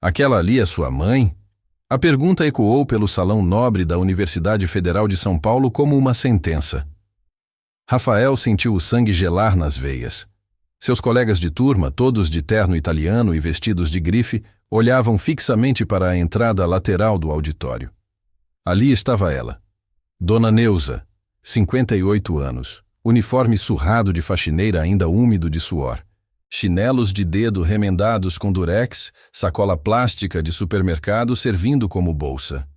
Aquela ali é sua mãe? A pergunta ecoou pelo salão nobre da Universidade Federal de São Paulo como uma sentença. Rafael sentiu o sangue gelar nas veias. Seus colegas de turma, todos de terno italiano e vestidos de grife, olhavam fixamente para a entrada lateral do auditório. Ali estava ela. Dona Neuza, 58 anos, uniforme surrado de faxineira ainda úmido de suor. Chinelos de dedo remendados com durex, sacola plástica de supermercado servindo como bolsa.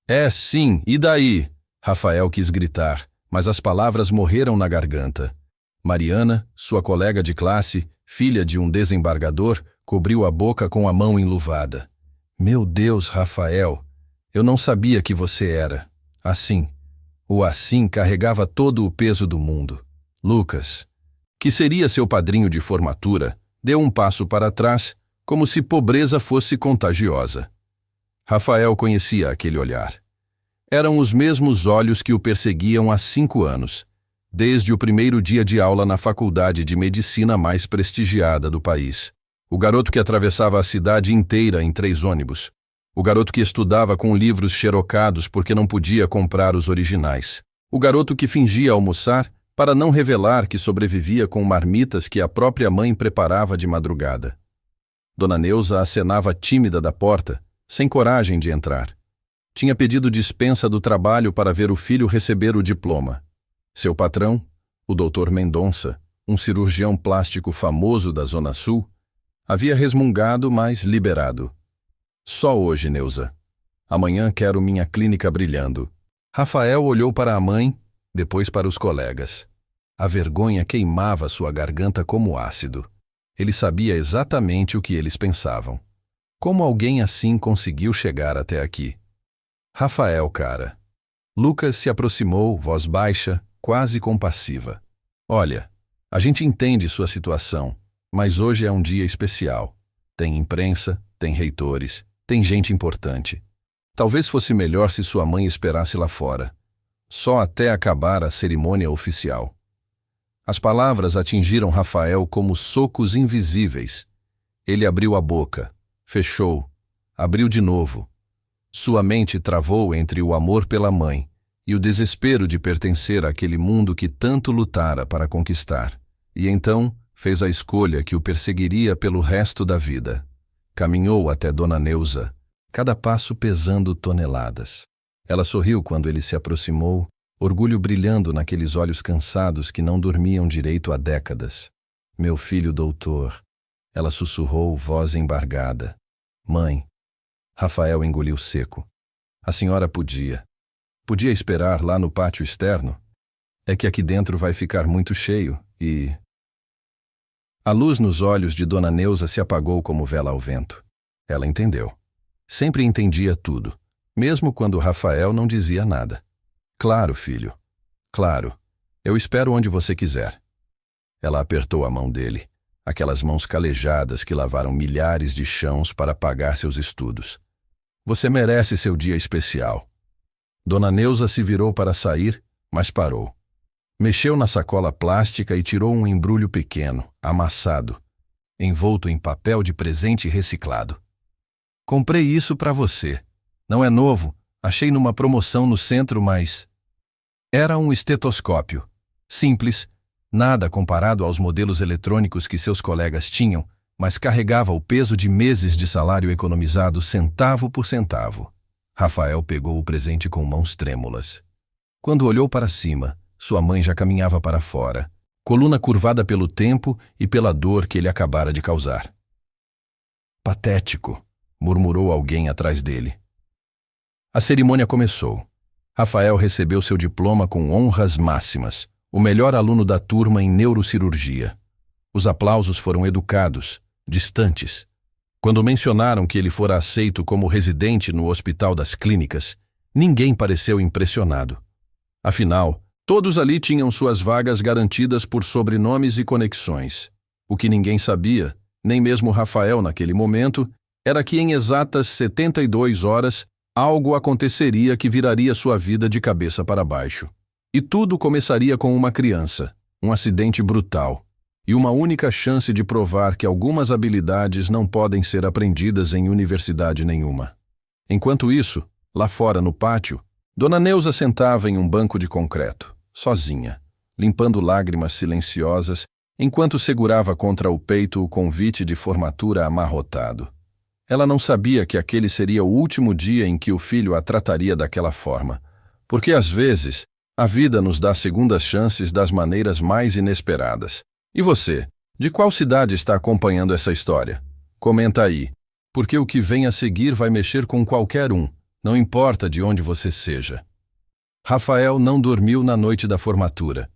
É, sim, e daí? Rafael quis gritar, mas as palavras morreram na garganta. Mariana, sua colega de classe, filha de um desembargador, cobriu a boca com a mão enluvada. Meu Deus, Rafael, eu não sabia que você era. Assim. O assim carregava todo o peso do mundo. Lucas, que seria seu padrinho de formatura, deu um passo para trás, como se pobreza fosse contagiosa. Rafael conhecia aquele olhar. Eram os mesmos olhos que o perseguiam há 5 anos, desde o primeiro dia de aula na faculdade de medicina mais prestigiada do país. O garoto que atravessava a cidade inteira em 3 ônibus. O garoto que estudava com livros xerocados porque não podia comprar os originais. O garoto que fingia almoçar para não revelar que sobrevivia com marmitas que a própria mãe preparava de madrugada. Dona Neuza acenava tímida da porta, sem coragem de entrar. Tinha pedido dispensa do trabalho para ver o filho receber o diploma. Seu patrão, o Dr. Mendonça, um cirurgião plástico famoso da Zona Sul, havia resmungado, mas liberado. Só hoje, Neuza. Amanhã quero minha clínica brilhando. Rafael olhou para a mãe, depois para os colegas. A vergonha queimava sua garganta como ácido. Ele sabia exatamente o que eles pensavam. Como alguém assim conseguiu chegar até aqui? Rafael, cara. Lucas se aproximou, voz baixa, quase compassiva. Olha, a gente entende sua situação, mas hoje é um dia especial. Tem imprensa, tem reitores, tem gente importante. Talvez fosse melhor se sua mãe esperasse lá fora, só até acabar a cerimônia oficial. As palavras atingiram Rafael como socos invisíveis. Ele abriu a boca, fechou, abriu de novo. Sua mente travou entre o amor pela mãe e o desespero de pertencer àquele mundo que tanto lutara para conquistar. E então fez a escolha que o perseguiria pelo resto da vida. Caminhou até Dona Neuza, cada passo pesando toneladas. Ela sorriu quando ele se aproximou, orgulho brilhando naqueles olhos cansados que não dormiam direito há décadas. Meu filho doutor, ela sussurrou, voz embargada. Mãe. Rafael engoliu seco. A senhora podia. Podia esperar lá no pátio externo? É que aqui dentro vai ficar muito cheio e... A luz nos olhos de Dona Neuza se apagou como vela ao vento. Ela entendeu. Sempre entendia tudo, mesmo quando Rafael não dizia nada. Claro, filho. Claro. Eu espero onde você quiser. Ela apertou a mão dele, aquelas mãos calejadas que lavaram milhares de chãos para pagar seus estudos. Você merece seu dia especial. Dona Neuza se virou para sair, mas parou. Mexeu na sacola plástica e tirou um embrulho pequeno, amassado, envolto em papel de presente reciclado. Comprei isso para você. Não é novo, achei numa promoção no centro, mas... Era um estetoscópio. Simples, nada comparado aos modelos eletrônicos que seus colegas tinham, mas carregava o peso de meses de salário economizado centavo por centavo. Rafael pegou o presente com mãos trêmulas. Quando olhou para cima, sua mãe já caminhava para fora, coluna curvada pelo tempo e pela dor que ele acabara de causar. Patético, murmurou alguém atrás dele. A cerimônia começou. Rafael recebeu seu diploma com honras máximas, o melhor aluno da turma em neurocirurgia. Os aplausos foram educados, distantes. Quando mencionaram que ele fora aceito como residente no Hospital das Clínicas, ninguém pareceu impressionado. Afinal, todos ali tinham suas vagas garantidas por sobrenomes e conexões. O que ninguém sabia, nem mesmo Rafael naquele momento, era que em exatas 72 horas, algo aconteceria que viraria sua vida de cabeça para baixo. E tudo começaria com uma criança, um acidente brutal. e uma única chance de provar que algumas habilidades não podem ser aprendidas em universidade nenhuma. Enquanto isso, lá fora no pátio, Dona Neuza sentava em um banco de concreto, sozinha, limpando lágrimas silenciosas, enquanto segurava contra o peito o convite de formatura amarrotado. Ela não sabia que aquele seria o último dia em que o filho a trataria daquela forma, porque às vezes a vida nos dá segundas chances das maneiras mais inesperadas. E você, de qual cidade está acompanhando essa história? Comenta aí, porque o que vem a seguir vai mexer com qualquer um, não importa de onde você seja. Rafael não dormiu na noite da formatura.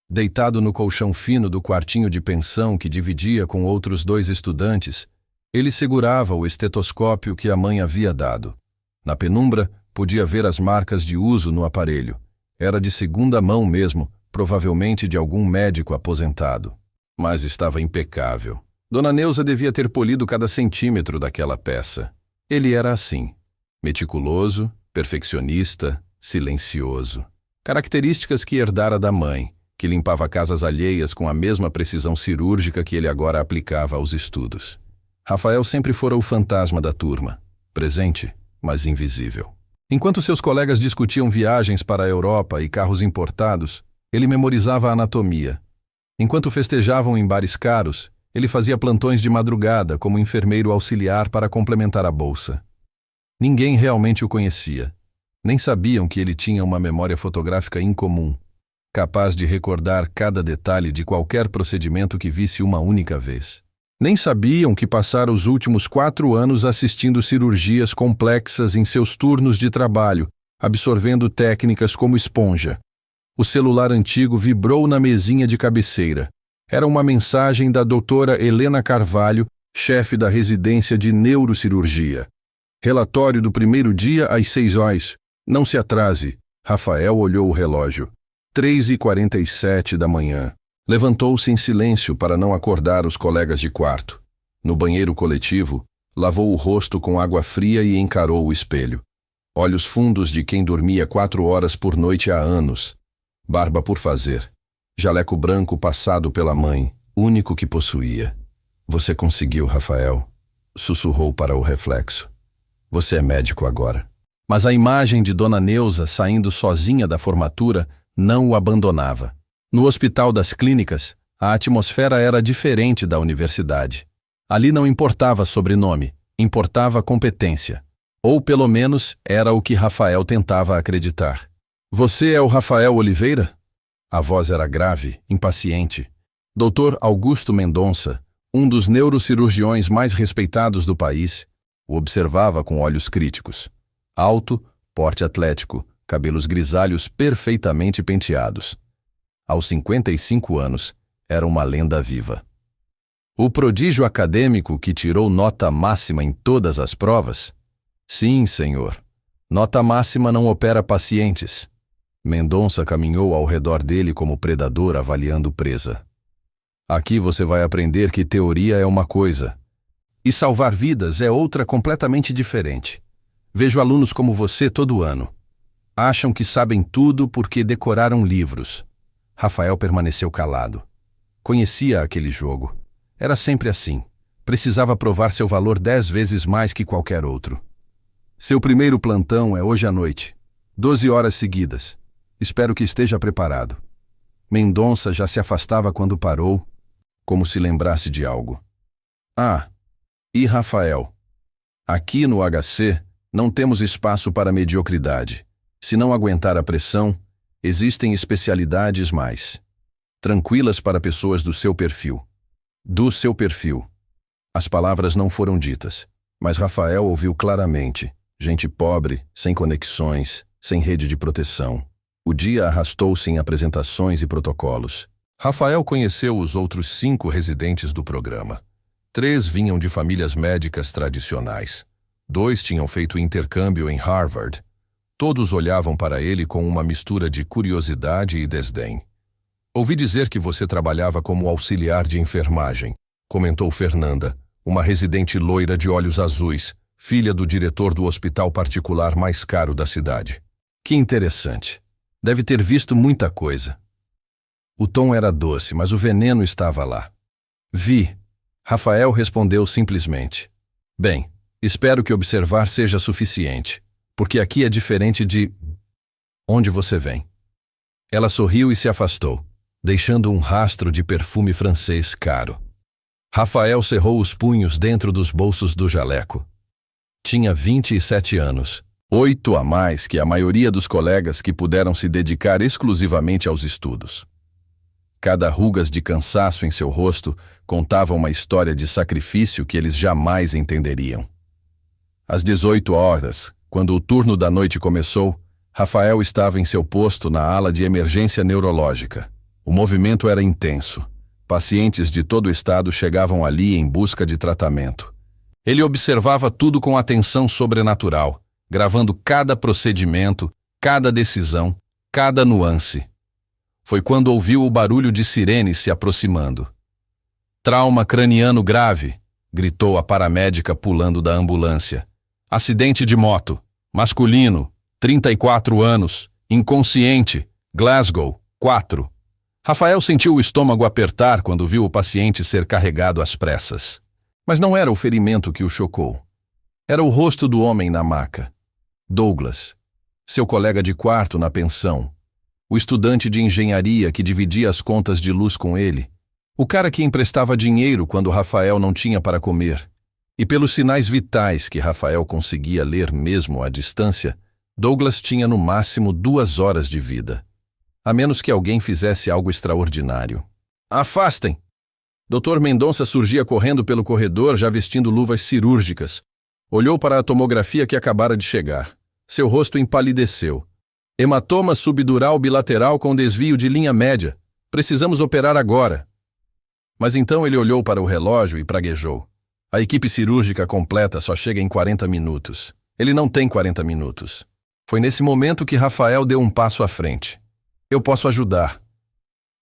Deitado no colchão fino do quartinho de pensão que dividia com outros 2 estudantes, ele segurava o estetoscópio que a mãe havia dado. Na penumbra, podia ver as marcas de uso no aparelho. Era de segunda mão mesmo, provavelmente de algum médico aposentado. Mas estava impecável. Dona Neuza devia ter polido cada centímetro daquela peça. Ele era assim, meticuloso, perfeccionista, silencioso. Características que herdara da mãe, que limpava casas alheias com a mesma precisão cirúrgica que ele agora aplicava aos estudos. Rafael sempre fora o fantasma da turma, presente, mas invisível. Enquanto seus colegas discutiam viagens para a Europa e carros importados, ele memorizava a anatomia. Enquanto festejavam em bares caros, ele fazia plantões de madrugada como enfermeiro auxiliar para complementar a bolsa. Ninguém realmente o conhecia. Nem sabiam que ele tinha uma memória fotográfica incomum, capaz de recordar cada detalhe de qualquer procedimento que visse uma única vez. Nem sabiam que passara os últimos 4 anos assistindo cirurgias complexas em seus turnos de trabalho, absorvendo técnicas como esponja. O celular antigo vibrou na mesinha de cabeceira. Era uma mensagem da doutora Helena Carvalho, chefe da residência de neurocirurgia. Relatório do primeiro dia às 6 horas. Não se atrase. Rafael olhou o relógio. 3h47 da manhã. Levantou-se em silêncio para não acordar os colegas de quarto. No banheiro coletivo, lavou o rosto com água fria e encarou o espelho. Olhos fundos de quem dormia 4 horas por noite há anos. Barba por fazer. Jaleco branco passado pela mãe, único que possuía. Você conseguiu, Rafael. Sussurrou para o reflexo. Você é médico agora. Mas a imagem de Dona Neuza saindo sozinha da formatura não o abandonava. No Hospital das Clínicas, a atmosfera era diferente da universidade. Ali não importava sobrenome, importava competência. Ou pelo menos era o que Rafael tentava acreditar. Você é o Rafael Oliveira? A voz era grave, impaciente. Dr. Augusto Mendonça, um dos neurocirurgiões mais respeitados do país, o observava com olhos críticos. Alto, porte atlético, cabelos grisalhos perfeitamente penteados. Aos 55 anos, era uma lenda viva. O prodígio acadêmico que tirou nota máxima em todas as provas? Sim, senhor. Nota máxima não opera pacientes. Mendonça caminhou ao redor dele como predador avaliando presa. Aqui você vai aprender que teoria é uma coisa, e salvar vidas é outra completamente diferente. Vejo alunos como você todo ano. Acham que sabem tudo porque decoraram livros. Rafael permaneceu calado. Conhecia aquele jogo. Era sempre assim. Precisava provar seu valor 10 vezes mais que qualquer outro. Seu primeiro plantão é hoje à noite. 12 horas seguidas. Espero que esteja preparado. Mendonça já se afastava quando parou, como se lembrasse de algo. Ah, e Rafael? Aqui no HC não temos espaço para mediocridade. Se não aguentar a pressão, existem especialidades mais tranquilas para pessoas do seu perfil. Do seu perfil. As palavras não foram ditas, mas Rafael ouviu claramente. Gente pobre, sem conexões, sem rede de proteção. O dia arrastou-se em apresentações e protocolos. Rafael conheceu os outros 5 residentes do programa. 3 vinham de famílias médicas tradicionais. 2 tinham feito intercâmbio em Harvard. Todos olhavam para ele com uma mistura de curiosidade e desdém. Ouvi dizer que você trabalhava como auxiliar de enfermagem, comentou Fernanda, uma residente loira de olhos azuis, filha do diretor do hospital particular mais caro da cidade. Que interessante. Deve ter visto muita coisa. O tom era doce, mas o veneno estava lá. Vi. Rafael respondeu simplesmente. Bem, espero que observar seja suficiente, porque aqui é diferente de... Onde você vem? Ela sorriu e se afastou, deixando um rastro de perfume francês caro. Rafael cerrou os punhos dentro dos bolsos do jaleco. Tinha 27 anos, 8 a mais que a maioria dos colegas que puderam se dedicar exclusivamente aos estudos. Cada rugas de cansaço em seu rosto contava uma história de sacrifício que eles jamais entenderiam. Às 18 horas, quando o turno da noite começou, Rafael estava em seu posto na ala de emergência neurológica. O movimento era intenso. Pacientes de todo o estado chegavam ali em busca de tratamento. Ele observava tudo com atenção sobrenatural, gravando cada procedimento, cada decisão, cada nuance. Foi quando ouviu o barulho de sirene se aproximando. Trauma craniano grave, gritou a paramédica pulando da ambulância. Acidente de moto. Masculino, 34 anos, inconsciente, Glasgow, 4. Rafael sentiu o estômago apertar quando viu o paciente ser carregado às pressas. Mas não era o ferimento que o chocou. Era o rosto do homem na maca. Douglas, seu colega de quarto na pensão. O estudante de engenharia que dividia as contas de luz com ele. O cara que emprestava dinheiro quando Rafael não tinha para comer. E pelos sinais vitais que Rafael conseguia ler mesmo à distância, Douglas tinha no máximo 2 horas de vida. A menos que alguém fizesse algo extraordinário. Afastem! Dr. Mendonça surgia correndo pelo corredor já vestindo luvas cirúrgicas. Olhou para a tomografia que acabara de chegar. Seu rosto empalideceu. Hematoma subdural bilateral com desvio de linha média. Precisamos operar agora. Mas então ele olhou para o relógio e praguejou. A equipe cirúrgica completa só chega em 40 minutos. Ele não tem 40 minutos. Foi nesse momento que Rafael deu um passo à frente. Eu posso ajudar.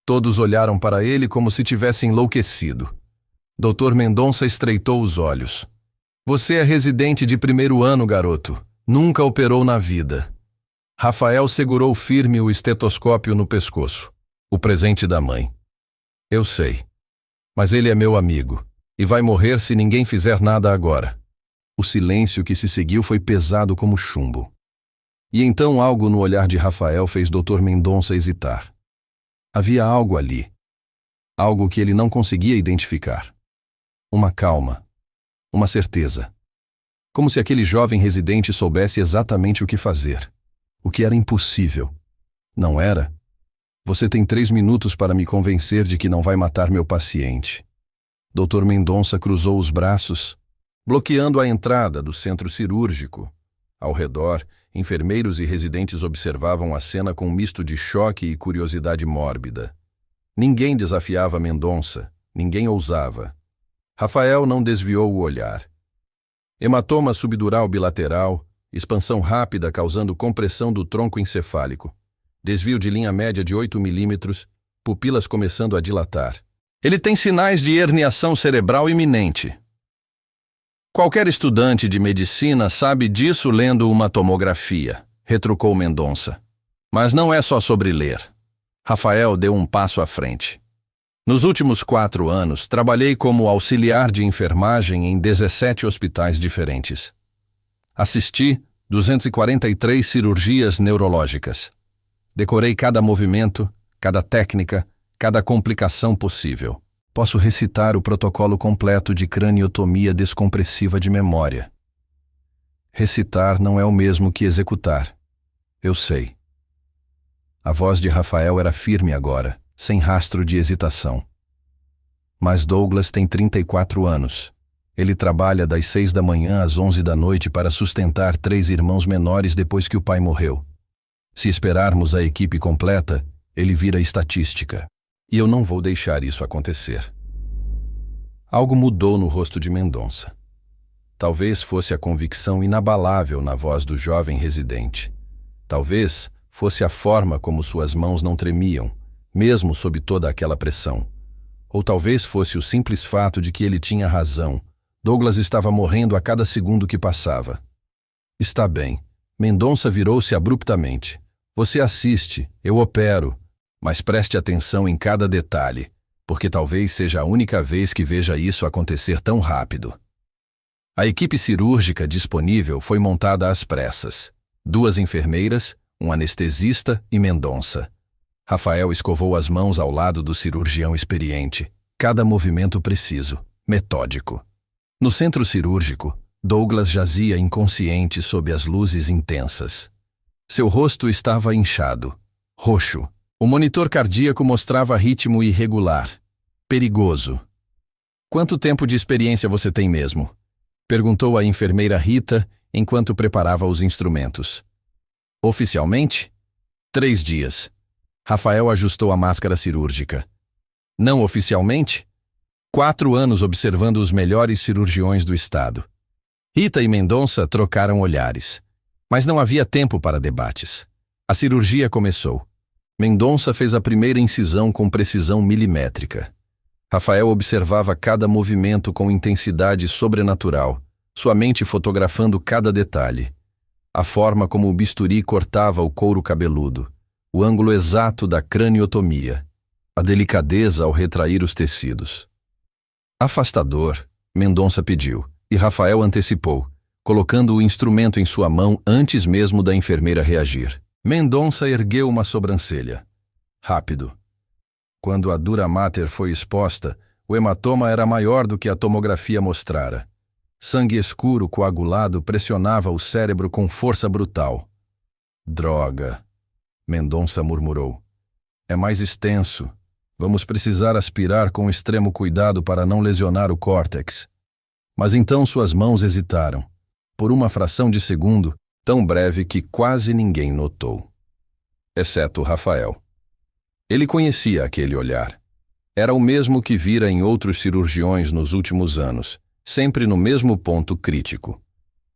Todos olharam para ele como se tivesse enlouquecido. Dr. Mendonça estreitou os olhos. Você é residente de 1º ano, garoto. Nunca operou na vida. Rafael segurou firme o estetoscópio no pescoço. O presente da mãe. Eu sei. Mas ele é meu amigo. E vai morrer se ninguém fizer nada agora. O silêncio que se seguiu foi pesado como chumbo. E então algo no olhar de Rafael fez Dr. Mendonça hesitar. Havia algo ali. Algo que ele não conseguia identificar. Uma calma. Uma certeza. Como se aquele jovem residente soubesse exatamente o que fazer. O que era impossível. Não era? Você tem 3 minutos para me convencer de que não vai matar meu paciente. Dr. Mendonça cruzou os braços, bloqueando a entrada do centro cirúrgico. Ao redor, enfermeiros e residentes observavam a cena com um misto de choque e curiosidade mórbida. Ninguém desafiava Mendonça, ninguém ousava. Rafael não desviou o olhar. Hematoma subdural bilateral, expansão rápida causando compressão do tronco encefálico, desvio de linha média de 8 milímetros, pupilas começando a dilatar. Ele tem sinais de herniação cerebral iminente. Qualquer estudante de medicina sabe disso lendo uma tomografia, retrucou Mendonça. Mas não é só sobre ler. Rafael deu um passo à frente. Nos últimos 4 anos, trabalhei como auxiliar de enfermagem em 17 hospitais diferentes. Assisti 243 cirurgias neurológicas. Decorei cada movimento, cada técnica, cada complicação possível. Posso recitar o protocolo completo de craniotomia descompressiva de memória. Recitar não é o mesmo que executar. Eu sei. A voz de Rafael era firme agora, sem rastro de hesitação. Mas Douglas tem 34 anos. Ele trabalha das 6 da manhã às 11 da noite para sustentar 3 irmãos menores depois que o pai morreu. Se esperarmos a equipe completa, ele vira estatística. E eu não vou deixar isso acontecer. Algo mudou no rosto de Mendonça. Talvez fosse a convicção inabalável na voz do jovem residente. Talvez fosse a forma como suas mãos não tremiam, mesmo sob toda aquela pressão. Ou talvez fosse o simples fato de que ele tinha razão. Douglas estava morrendo a cada segundo que passava. Está bem. Mendonça virou-se abruptamente. Você assiste, eu opero. Mas preste atenção em cada detalhe, porque talvez seja a única vez que veja isso acontecer tão rápido. A equipe cirúrgica disponível foi montada às pressas. 2 enfermeiras, um anestesista e Mendonça. Rafael escovou as mãos ao lado do cirurgião experiente, cada movimento preciso, metódico. No centro cirúrgico, Douglas jazia inconsciente sob as luzes intensas. Seu rosto estava inchado, roxo. O monitor cardíaco mostrava ritmo irregular. Perigoso. "Quanto tempo de experiência você tem mesmo?" perguntou a enfermeira Rita enquanto preparava os instrumentos. "Oficialmente? 3 dias." Rafael ajustou a máscara cirúrgica. "Não oficialmente? 4 anos observando os melhores cirurgiões do estado." Rita e Mendonça trocaram olhares. Mas não havia tempo para debates. A cirurgia começou. Mendonça fez a primeira incisão com precisão milimétrica. Rafael observava cada movimento com intensidade sobrenatural, sua mente fotografando cada detalhe. A forma como o bisturi cortava o couro cabeludo, o ângulo exato da craniotomia, a delicadeza ao retrair os tecidos. "Afastador", Mendonça pediu, e Rafael antecipou, colocando o instrumento em sua mão antes mesmo da enfermeira reagir. Mendonça ergueu uma sobrancelha. Rápido. Quando a dura mater foi exposta, o hematoma era maior do que a tomografia mostrara. Sangue escuro coagulado pressionava o cérebro com força brutal. "Droga", Mendonça murmurou. "É mais extenso. Vamos precisar aspirar com extremo cuidado para não lesionar o córtex." Mas então suas mãos hesitaram. Por uma fração de segundo, tão breve que quase ninguém notou. Exceto Rafael. Ele conhecia aquele olhar. Era o mesmo que vira em outros cirurgiões nos últimos anos, sempre no mesmo ponto crítico.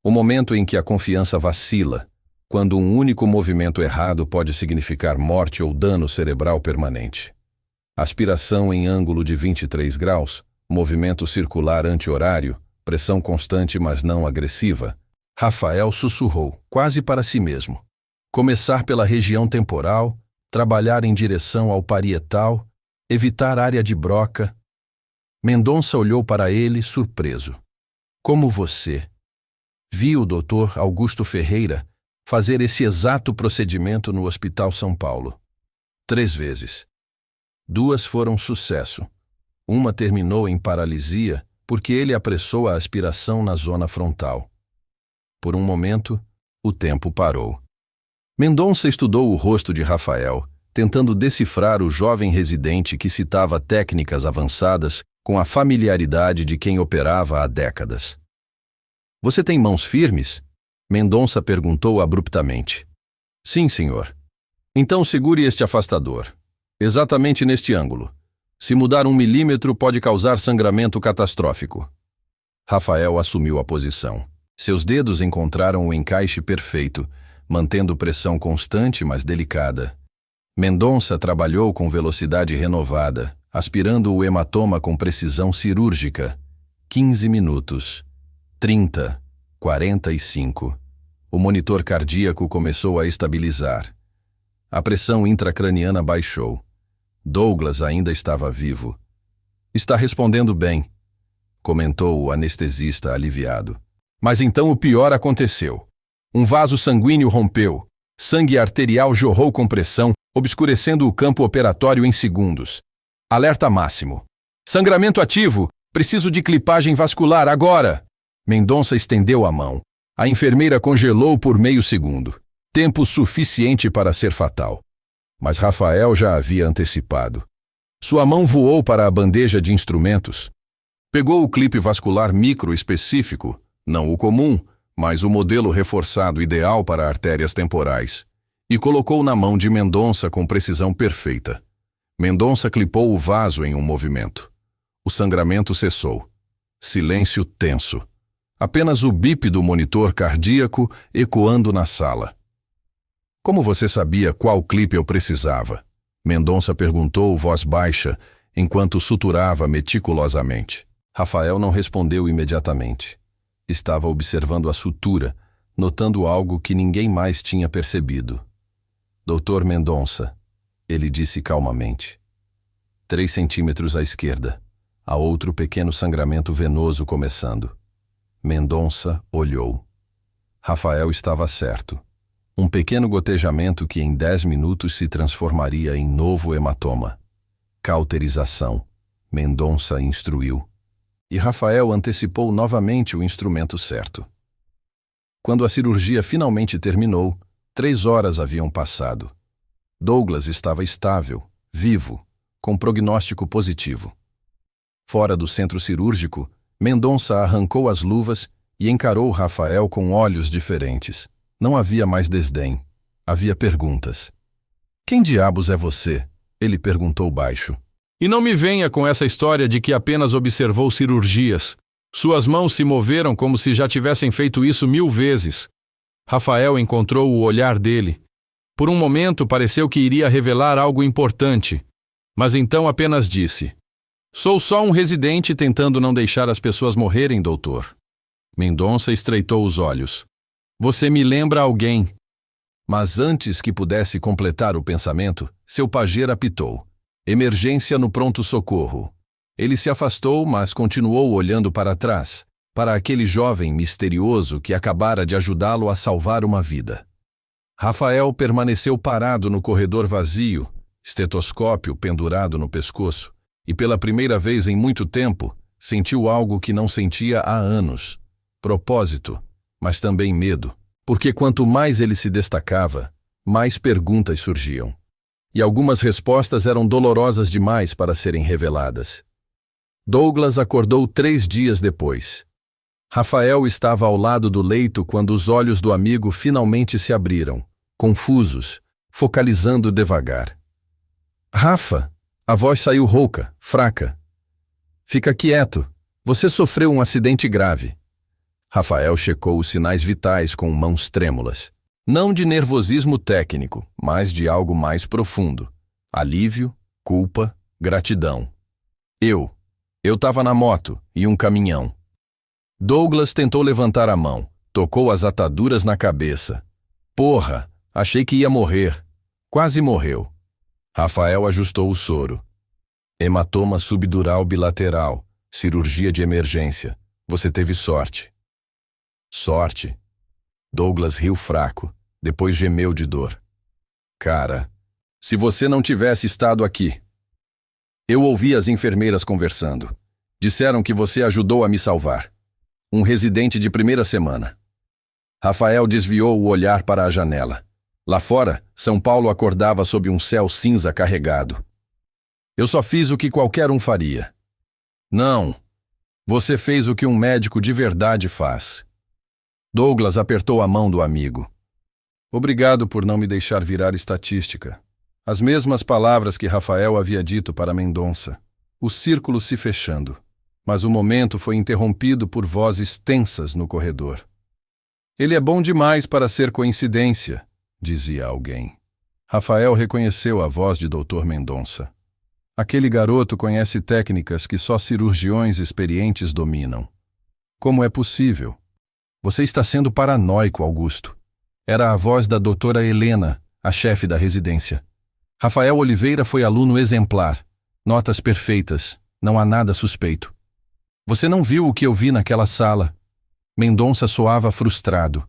O momento em que a confiança vacila, quando um único movimento errado pode significar morte ou dano cerebral permanente. Aspiração em ângulo de 23 graus, movimento circular anti-horário, pressão constante mas não agressiva. Rafael sussurrou, quase para si mesmo. Começar pela região temporal, trabalhar em direção ao parietal, evitar área de Broca. Mendonça olhou para ele, surpreso. "Como você?" Vi o Dr. Augusto Ferreira fazer esse exato procedimento no Hospital São Paulo. 3 vezes. 2 foram sucesso. Uma terminou em paralisia porque ele apressou a aspiração na zona frontal. Por um momento, o tempo parou. Mendonça estudou o rosto de Rafael, tentando decifrar o jovem residente que citava técnicas avançadas com a familiaridade de quem operava há décadas. "Você tem mãos firmes?" Mendonça perguntou abruptamente. "Sim, senhor." "Então segure este afastador. Exatamente neste ângulo. Se mudar 1 milímetro pode causar sangramento catastrófico." Rafael assumiu a posição. Seus dedos encontraram o encaixe perfeito, mantendo pressão constante, mas delicada. Mendonça trabalhou com velocidade renovada, aspirando o hematoma com precisão cirúrgica. 15 minutos. 30. 45. O monitor cardíaco começou a estabilizar. A pressão intracraniana baixou. Douglas ainda estava vivo. "Está respondendo bem", comentou o anestesista aliviado. Mas então o pior aconteceu. Um vaso sanguíneo rompeu. Sangue arterial jorrou com pressão, obscurecendo o campo operatório em segundos. Alerta máximo. "Sangramento ativo! Preciso de clipagem vascular agora!" Mendonça estendeu a mão. A enfermeira congelou por meio segundo. Tempo suficiente para ser fatal. Mas Rafael já havia antecipado. Sua mão voou para a bandeja de instrumentos. Pegou o clipe vascular micro específico, não o comum, mas o modelo reforçado ideal para artérias temporais, e colocou na mão de Mendonça com precisão perfeita. Mendonça clipou o vaso em um movimento. O sangramento cessou. Silêncio tenso. Apenas o bip do monitor cardíaco ecoando na sala. "Como você sabia qual clipe eu precisava?" Mendonça perguntou, voz baixa, enquanto suturava meticulosamente. Rafael não respondeu imediatamente. Estava observando a sutura, notando algo que ninguém mais tinha percebido. "Doutor Mendonça, ele disse calmamente. 3 centímetros à esquerda. Há outro pequeno sangramento venoso começando. Mendonça olhou. Rafael estava certo. Um pequeno gotejamento que em 10 minutos se transformaria em novo hematoma. Cauterização. Mendonça instruiu. E Rafael antecipou novamente o instrumento certo. Quando a cirurgia finalmente terminou, 3 horas haviam passado. Douglas estava estável, vivo, com prognóstico positivo. Fora do centro cirúrgico, Mendonça arrancou as luvas e encarou Rafael com olhos diferentes. Não havia mais desdém. Havia perguntas. Quem diabos é você? Ele perguntou baixo. E não me venha com essa história de que apenas observou cirurgias. Suas mãos se moveram como se já tivessem feito isso 1000 vezes. Rafael encontrou o olhar dele. Por um momento pareceu que iria revelar algo importante, mas então apenas disse: Sou só um residente tentando não deixar as pessoas morrerem, doutor. Mendonça estreitou os olhos. Você me lembra alguém. Mas antes que pudesse completar o pensamento, seu pajeiro apitou. Emergência no pronto-socorro. Ele se afastou, mas continuou olhando para trás, para aquele jovem misterioso que acabara de ajudá-lo a salvar uma vida. Rafael permaneceu parado no corredor vazio, estetoscópio pendurado no pescoço, e pela primeira vez em muito tempo, sentiu algo que não sentia há anos. Propósito, mas também medo, porque quanto mais ele se destacava, mais perguntas surgiam. E algumas respostas eram dolorosas demais para serem reveladas. Douglas acordou 3 dias depois. Rafael estava ao lado do leito quando os olhos do amigo finalmente se abriram, confusos, focalizando devagar. Rafa! A voz saiu rouca, fraca. Fica quieto. Você sofreu um acidente grave. Rafael checou os sinais vitais com mãos trêmulas. Não de nervosismo técnico, mas de algo mais profundo. Alívio, culpa, gratidão. Eu estava na moto e um caminhão. Douglas tentou levantar a mão, tocou as ataduras na cabeça. Porra, achei que ia morrer. Quase morreu. Rafael ajustou o soro. Hematoma subdural bilateral, cirurgia de emergência. Você teve sorte. Sorte? Douglas riu fraco, depois gemeu de dor. Cara, se você não tivesse estado aqui. Eu ouvi as enfermeiras conversando. Disseram que você ajudou a me salvar. Um residente de primeira semana. Rafael desviou o olhar para a janela. Lá fora, São Paulo acordava sob um céu cinza carregado. Eu só fiz o que qualquer um faria. Não. Você fez o que um médico de verdade faz. Douglas apertou a mão do amigo. Obrigado por não me deixar virar estatística. As mesmas palavras que Rafael havia dito para Mendonça. O círculo se fechando. Mas o momento foi interrompido por vozes tensas no corredor. Ele é bom demais para ser coincidência, dizia alguém. Rafael reconheceu a voz de Dr. Mendonça. Aquele garoto conhece técnicas que só cirurgiões experientes dominam. Como é possível? Você está sendo paranoico, Augusto. Era a voz da doutora Helena, a chefe da residência. Rafael Oliveira foi aluno exemplar. Notas perfeitas. Não há nada suspeito. Você não viu o que eu vi naquela sala? Mendonça soava frustrado.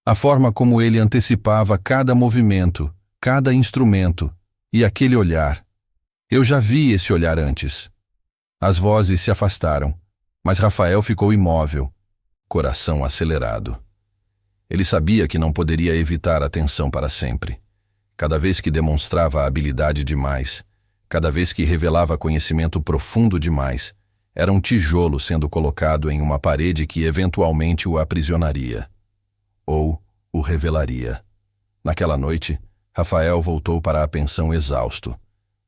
A forma como ele antecipava cada movimento, cada instrumento, e aquele olhar. Eu já vi esse olhar antes. As vozes se afastaram, mas Rafael ficou imóvel, coração acelerado. Ele sabia que não poderia evitar a tensão para sempre. Cada vez que demonstrava habilidade demais, cada vez que revelava conhecimento profundo demais, era um tijolo sendo colocado em uma parede que eventualmente o aprisionaria. Ou o revelaria. Naquela noite, Rafael voltou para a pensão exausto,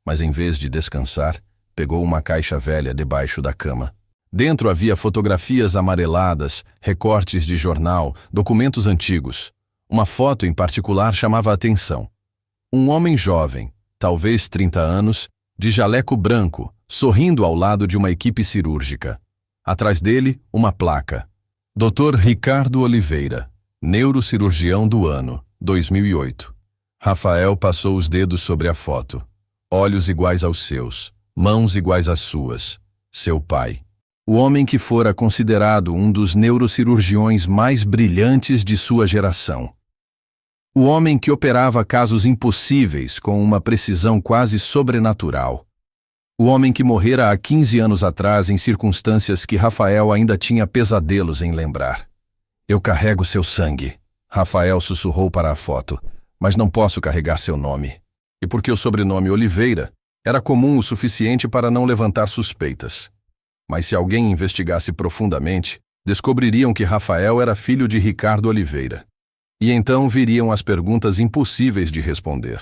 mas em vez de descansar, pegou uma caixa velha debaixo da cama. Dentro havia fotografias amareladas, recortes de jornal, documentos antigos. Uma foto em particular chamava a atenção. Um homem jovem, talvez 30 anos, de jaleco branco, sorrindo ao lado de uma equipe cirúrgica. Atrás dele, uma placa. Dr. Ricardo Oliveira, neurocirurgião do ano, 2008. Rafael passou os dedos sobre a foto. Olhos iguais aos seus, mãos iguais às suas. Seu pai. O homem que fora considerado um dos neurocirurgiões mais brilhantes de sua geração. O homem que operava casos impossíveis com uma precisão quase sobrenatural. O homem que morrera há 15 anos atrás em circunstâncias que Rafael ainda tinha pesadelos em lembrar. Eu carrego seu sangue, Rafael sussurrou para a foto, mas não posso carregar seu nome. E porque o sobrenome Oliveira era comum o suficiente para não levantar suspeitas. Mas se alguém investigasse profundamente, descobririam que Rafael era filho de Ricardo Oliveira. E então viriam as perguntas impossíveis de responder.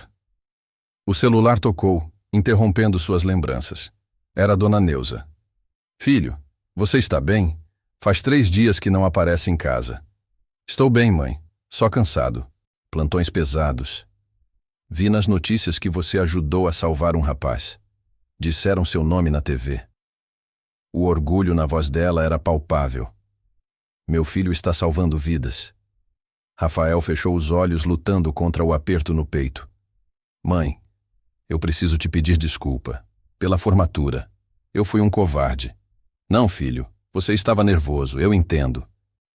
O celular tocou, interrompendo suas lembranças. Era Dona Neuza. Filho, você está bem? Faz 3 dias que não aparece em casa. Estou bem, mãe. Só cansado. Plantões pesados. Vi nas notícias que você ajudou a salvar um rapaz. Disseram seu nome na TV. O orgulho na voz dela era palpável. Meu filho está salvando vidas. Rafael fechou os olhos lutando contra o aperto no peito. Mãe, eu preciso te pedir desculpa. Pela formatura. Eu fui um covarde. Não, filho, você estava nervoso, eu entendo.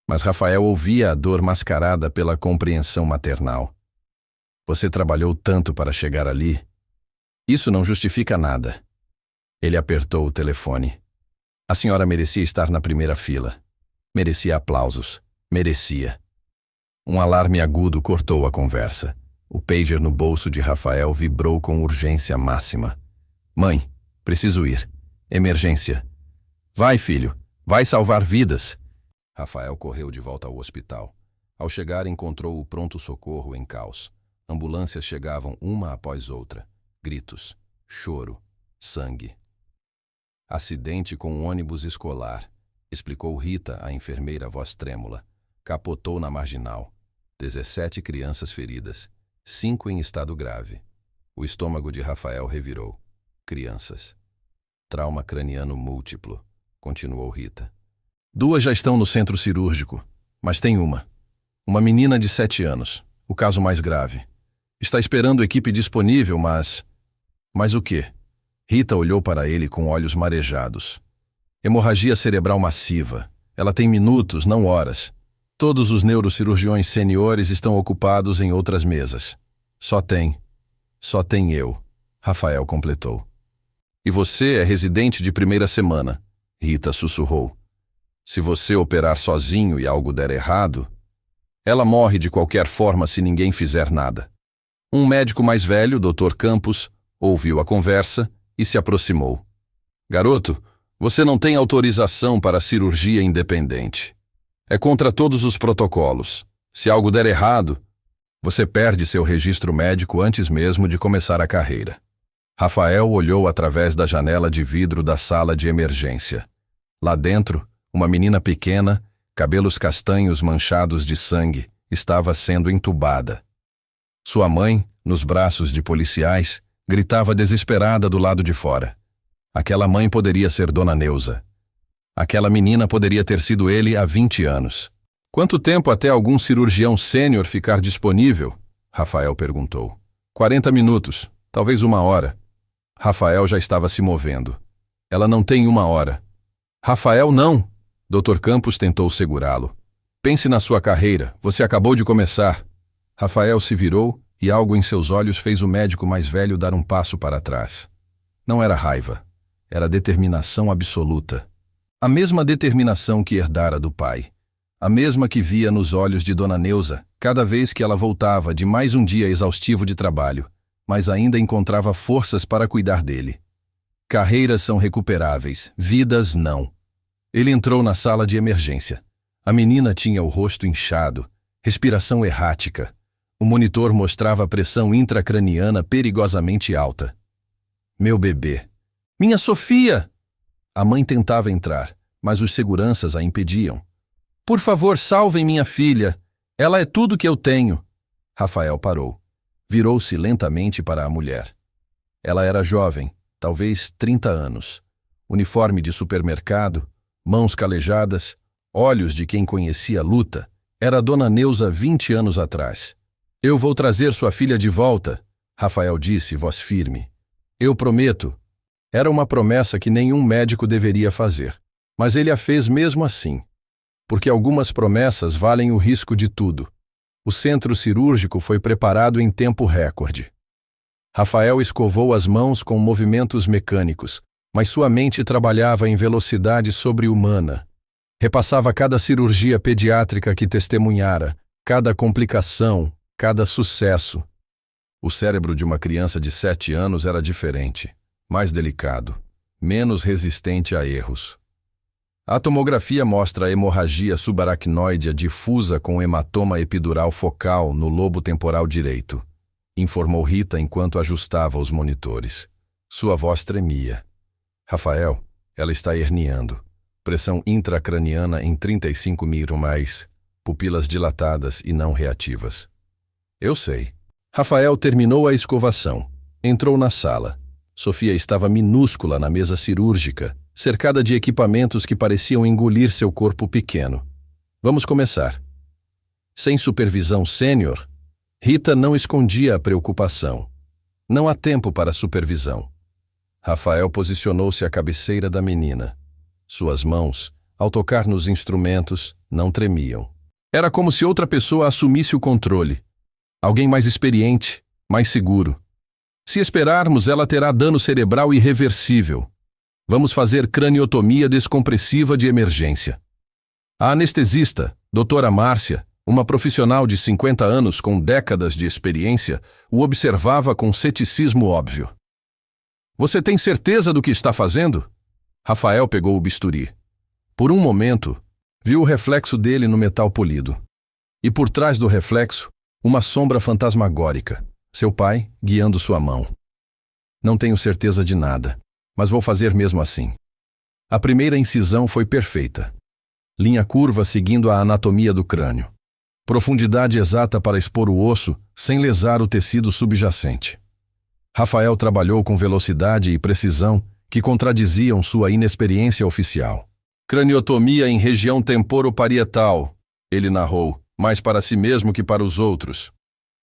Mas Rafael ouvia a dor mascarada pela compreensão maternal. Você trabalhou tanto para chegar ali. Isso não justifica nada. Ele apertou o telefone. A senhora merecia estar na primeira fila. Merecia aplausos. Merecia. Um alarme agudo cortou a conversa. O pager no bolso de Rafael vibrou com urgência máxima. Mãe, preciso ir. Emergência. Vai, filho. Vai salvar vidas. Rafael correu de volta ao hospital. Ao chegar, encontrou o pronto-socorro em caos. Ambulâncias chegavam uma após outra. Gritos, choro, sangue. Acidente com um ônibus escolar, explicou Rita, a enfermeira, voz trêmula. Capotou na marginal. 17 crianças feridas, 5 em estado grave. O estômago de Rafael revirou. Crianças. Trauma craniano múltiplo, continuou Rita. 2 já estão no centro cirúrgico, mas tem uma. Uma menina de 7 anos, o caso mais grave. Está esperando equipe disponível, mas... Mas o quê? Rita olhou para ele com olhos marejados. Hemorragia cerebral massiva. Ela tem minutos, não horas. Todos os neurocirurgiões seniores estão ocupados em outras mesas. Só tem eu, Rafael completou. E você é residente de primeira semana, Rita sussurrou. Se você operar sozinho e algo der errado, ela morre de qualquer forma se ninguém fizer nada. Um médico mais velho, Dr. Campos, ouviu a conversa e se aproximou. Garoto, você não tem autorização para cirurgia independente. É contra todos os protocolos. Se algo der errado, você perde seu registro médico antes mesmo de começar a carreira. Rafael olhou através da janela de vidro da sala de emergência. Lá dentro, uma menina pequena, cabelos castanhos manchados de sangue, estava sendo entubada. Sua mãe, nos braços de policiais, gritava desesperada do lado de fora. Aquela mãe poderia ser Dona Neuza. Aquela menina poderia ter sido ele há 20 anos. Quanto tempo até algum cirurgião sênior ficar disponível? Rafael perguntou. 40 minutos, talvez 1 hora. Rafael já estava se movendo. Ela não tem 1 hora. Rafael, não! Dr. Campos tentou segurá-lo. Pense na sua carreira, você acabou de começar. Rafael se virou e algo em seus olhos fez o médico mais velho dar um passo para trás. Não era raiva, era determinação absoluta. A mesma determinação que herdara do pai. A mesma que via nos olhos de Dona Neuza cada vez que ela voltava de mais um dia exaustivo de trabalho, mas ainda encontrava forças para cuidar dele. Carreiras são recuperáveis, vidas não. Ele entrou na sala de emergência. A menina tinha o rosto inchado, respiração errática. O monitor mostrava a pressão intracraniana perigosamente alta. Meu bebê. Minha Sofia! A mãe tentava entrar, mas os seguranças a impediam. Por favor, salvem minha filha. Ela é tudo que eu tenho. Rafael parou. Virou-se lentamente para a mulher. Ela era jovem, talvez 30 anos. Uniforme de supermercado, mãos calejadas, olhos de quem conhecia a luta. Era Dona Neuza 20 anos atrás. Eu vou trazer sua filha de volta, Rafael disse, voz firme. Eu prometo. Era uma promessa que nenhum médico deveria fazer, mas ele a fez mesmo assim, porque algumas promessas valem o risco de tudo. O centro cirúrgico foi preparado em tempo recorde. Rafael escovou as mãos com movimentos mecânicos, mas sua mente trabalhava em velocidade sobre-humana. Repassava cada cirurgia pediátrica que testemunhara, cada complicação, cada sucesso. O cérebro de uma criança de 7 anos era diferente, mais delicado, menos resistente a erros. A tomografia mostra a hemorragia subaracnoidea difusa com hematoma epidural focal no lobo temporal direito, informou Rita enquanto ajustava os monitores. Sua voz tremia. Rafael, ela está herniando. Pressão intracraniana em 35 mmHg, pupilas dilatadas e não reativas. Eu sei. Rafael terminou a escovação. Entrou na sala. Sofia estava minúscula na mesa cirúrgica, cercada de equipamentos que pareciam engolir seu corpo pequeno. Vamos começar. Sem supervisão sênior, Rita não escondia a preocupação. Não há tempo para supervisão. Rafael posicionou-se à cabeceira da menina. Suas mãos, ao tocar nos instrumentos, não tremiam. Era como se outra pessoa assumisse o controle. Alguém mais experiente, mais seguro. Se esperarmos, ela terá dano cerebral irreversível. Vamos fazer craniotomia descompressiva de emergência. A anestesista, doutora Márcia, uma profissional de 50 anos com décadas de experiência, o observava com ceticismo óbvio. Você tem certeza do que está fazendo? Rafael pegou o bisturi. Por um momento, viu o reflexo dele no metal polido. E por trás do reflexo, uma sombra fantasmagórica, seu pai guiando sua mão. Não tenho certeza de nada, mas vou fazer mesmo assim. A primeira incisão foi perfeita. Linha curva seguindo a anatomia do crânio. Profundidade exata para expor o osso sem lesar o tecido subjacente. Rafael trabalhou com velocidade e precisão que contradiziam sua inexperiência oficial. Craniotomia em região temporoparietal, ele narrou, mais para si mesmo que para os outros.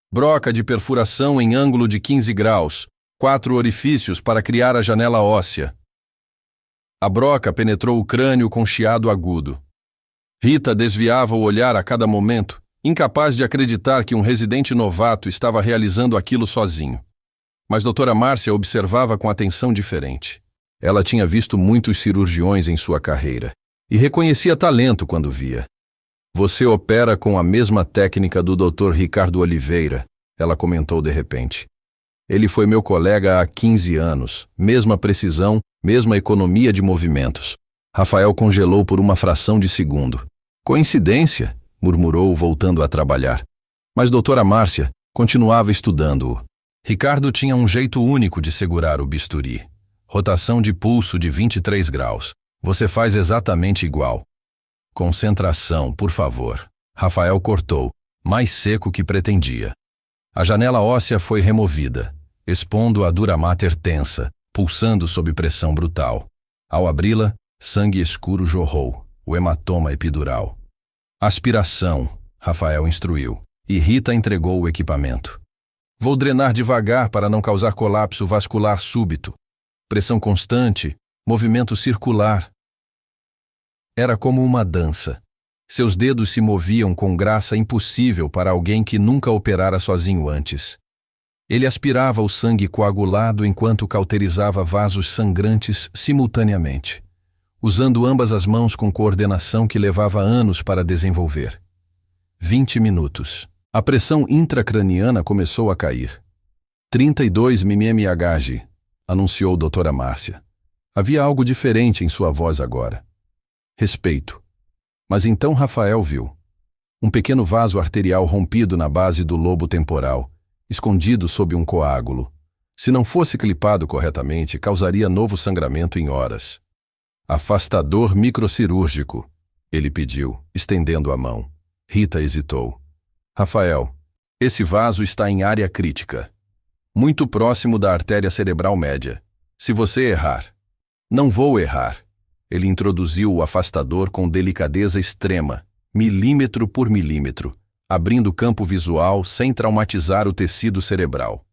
Broca de perfuração em ângulo de 15 graus, 4 orifícios para criar a janela óssea. A broca penetrou o crânio com chiado agudo. Rita desviava o olhar a cada momento, incapaz de acreditar que um residente novato estava realizando aquilo sozinho. Mas doutora Márcia observava com atenção diferente. Ela tinha visto muitos cirurgiões em sua carreira e reconhecia talento quando via. Você opera com a mesma técnica do Dr. Ricardo Oliveira, ela comentou de repente. Ele foi meu colega há 15 anos, mesma precisão, mesma economia de movimentos. Rafael congelou por uma fração de segundo. Coincidência, murmurou, voltando a trabalhar. Mas doutora Márcia continuava estudando-o. Ricardo tinha um jeito único de segurar o bisturi. Rotação de pulso de 23 graus. Você faz exatamente igual. Concentração, por favor. Rafael cortou, mais seco que pretendia. A janela óssea foi removida, expondo a dura mater tensa, pulsando sob pressão brutal. Ao abri-la, sangue escuro jorrou, o hematoma epidural. Aspiração, Rafael instruiu, e Rita entregou o equipamento. Vou drenar devagar para não causar colapso vascular súbito. Pressão constante, movimento circular. Era como uma dança. Seus dedos se moviam com graça impossível para alguém que nunca operara sozinho antes. Ele aspirava o sangue coagulado enquanto cauterizava vasos sangrantes simultaneamente, usando ambas as mãos com coordenação que levava anos para desenvolver. 20 minutos. A pressão intracraniana começou a cair. 32 mmHg, anunciou doutora Márcia. Havia algo diferente em sua voz agora. Respeito. Mas então Rafael viu. Um pequeno vaso arterial rompido na base do lobo temporal, escondido sob um coágulo. Se não fosse clipado corretamente, causaria novo sangramento em horas. Afastador microcirúrgico, ele pediu, estendendo a mão. Rita hesitou. Rafael, esse vaso está em área crítica, muito próximo da artéria cerebral média. Se você errar... Não vou errar. Ele introduziu o afastador com delicadeza extrema, milímetro por milímetro, abrindo o campo visual sem traumatizar o tecido cerebral.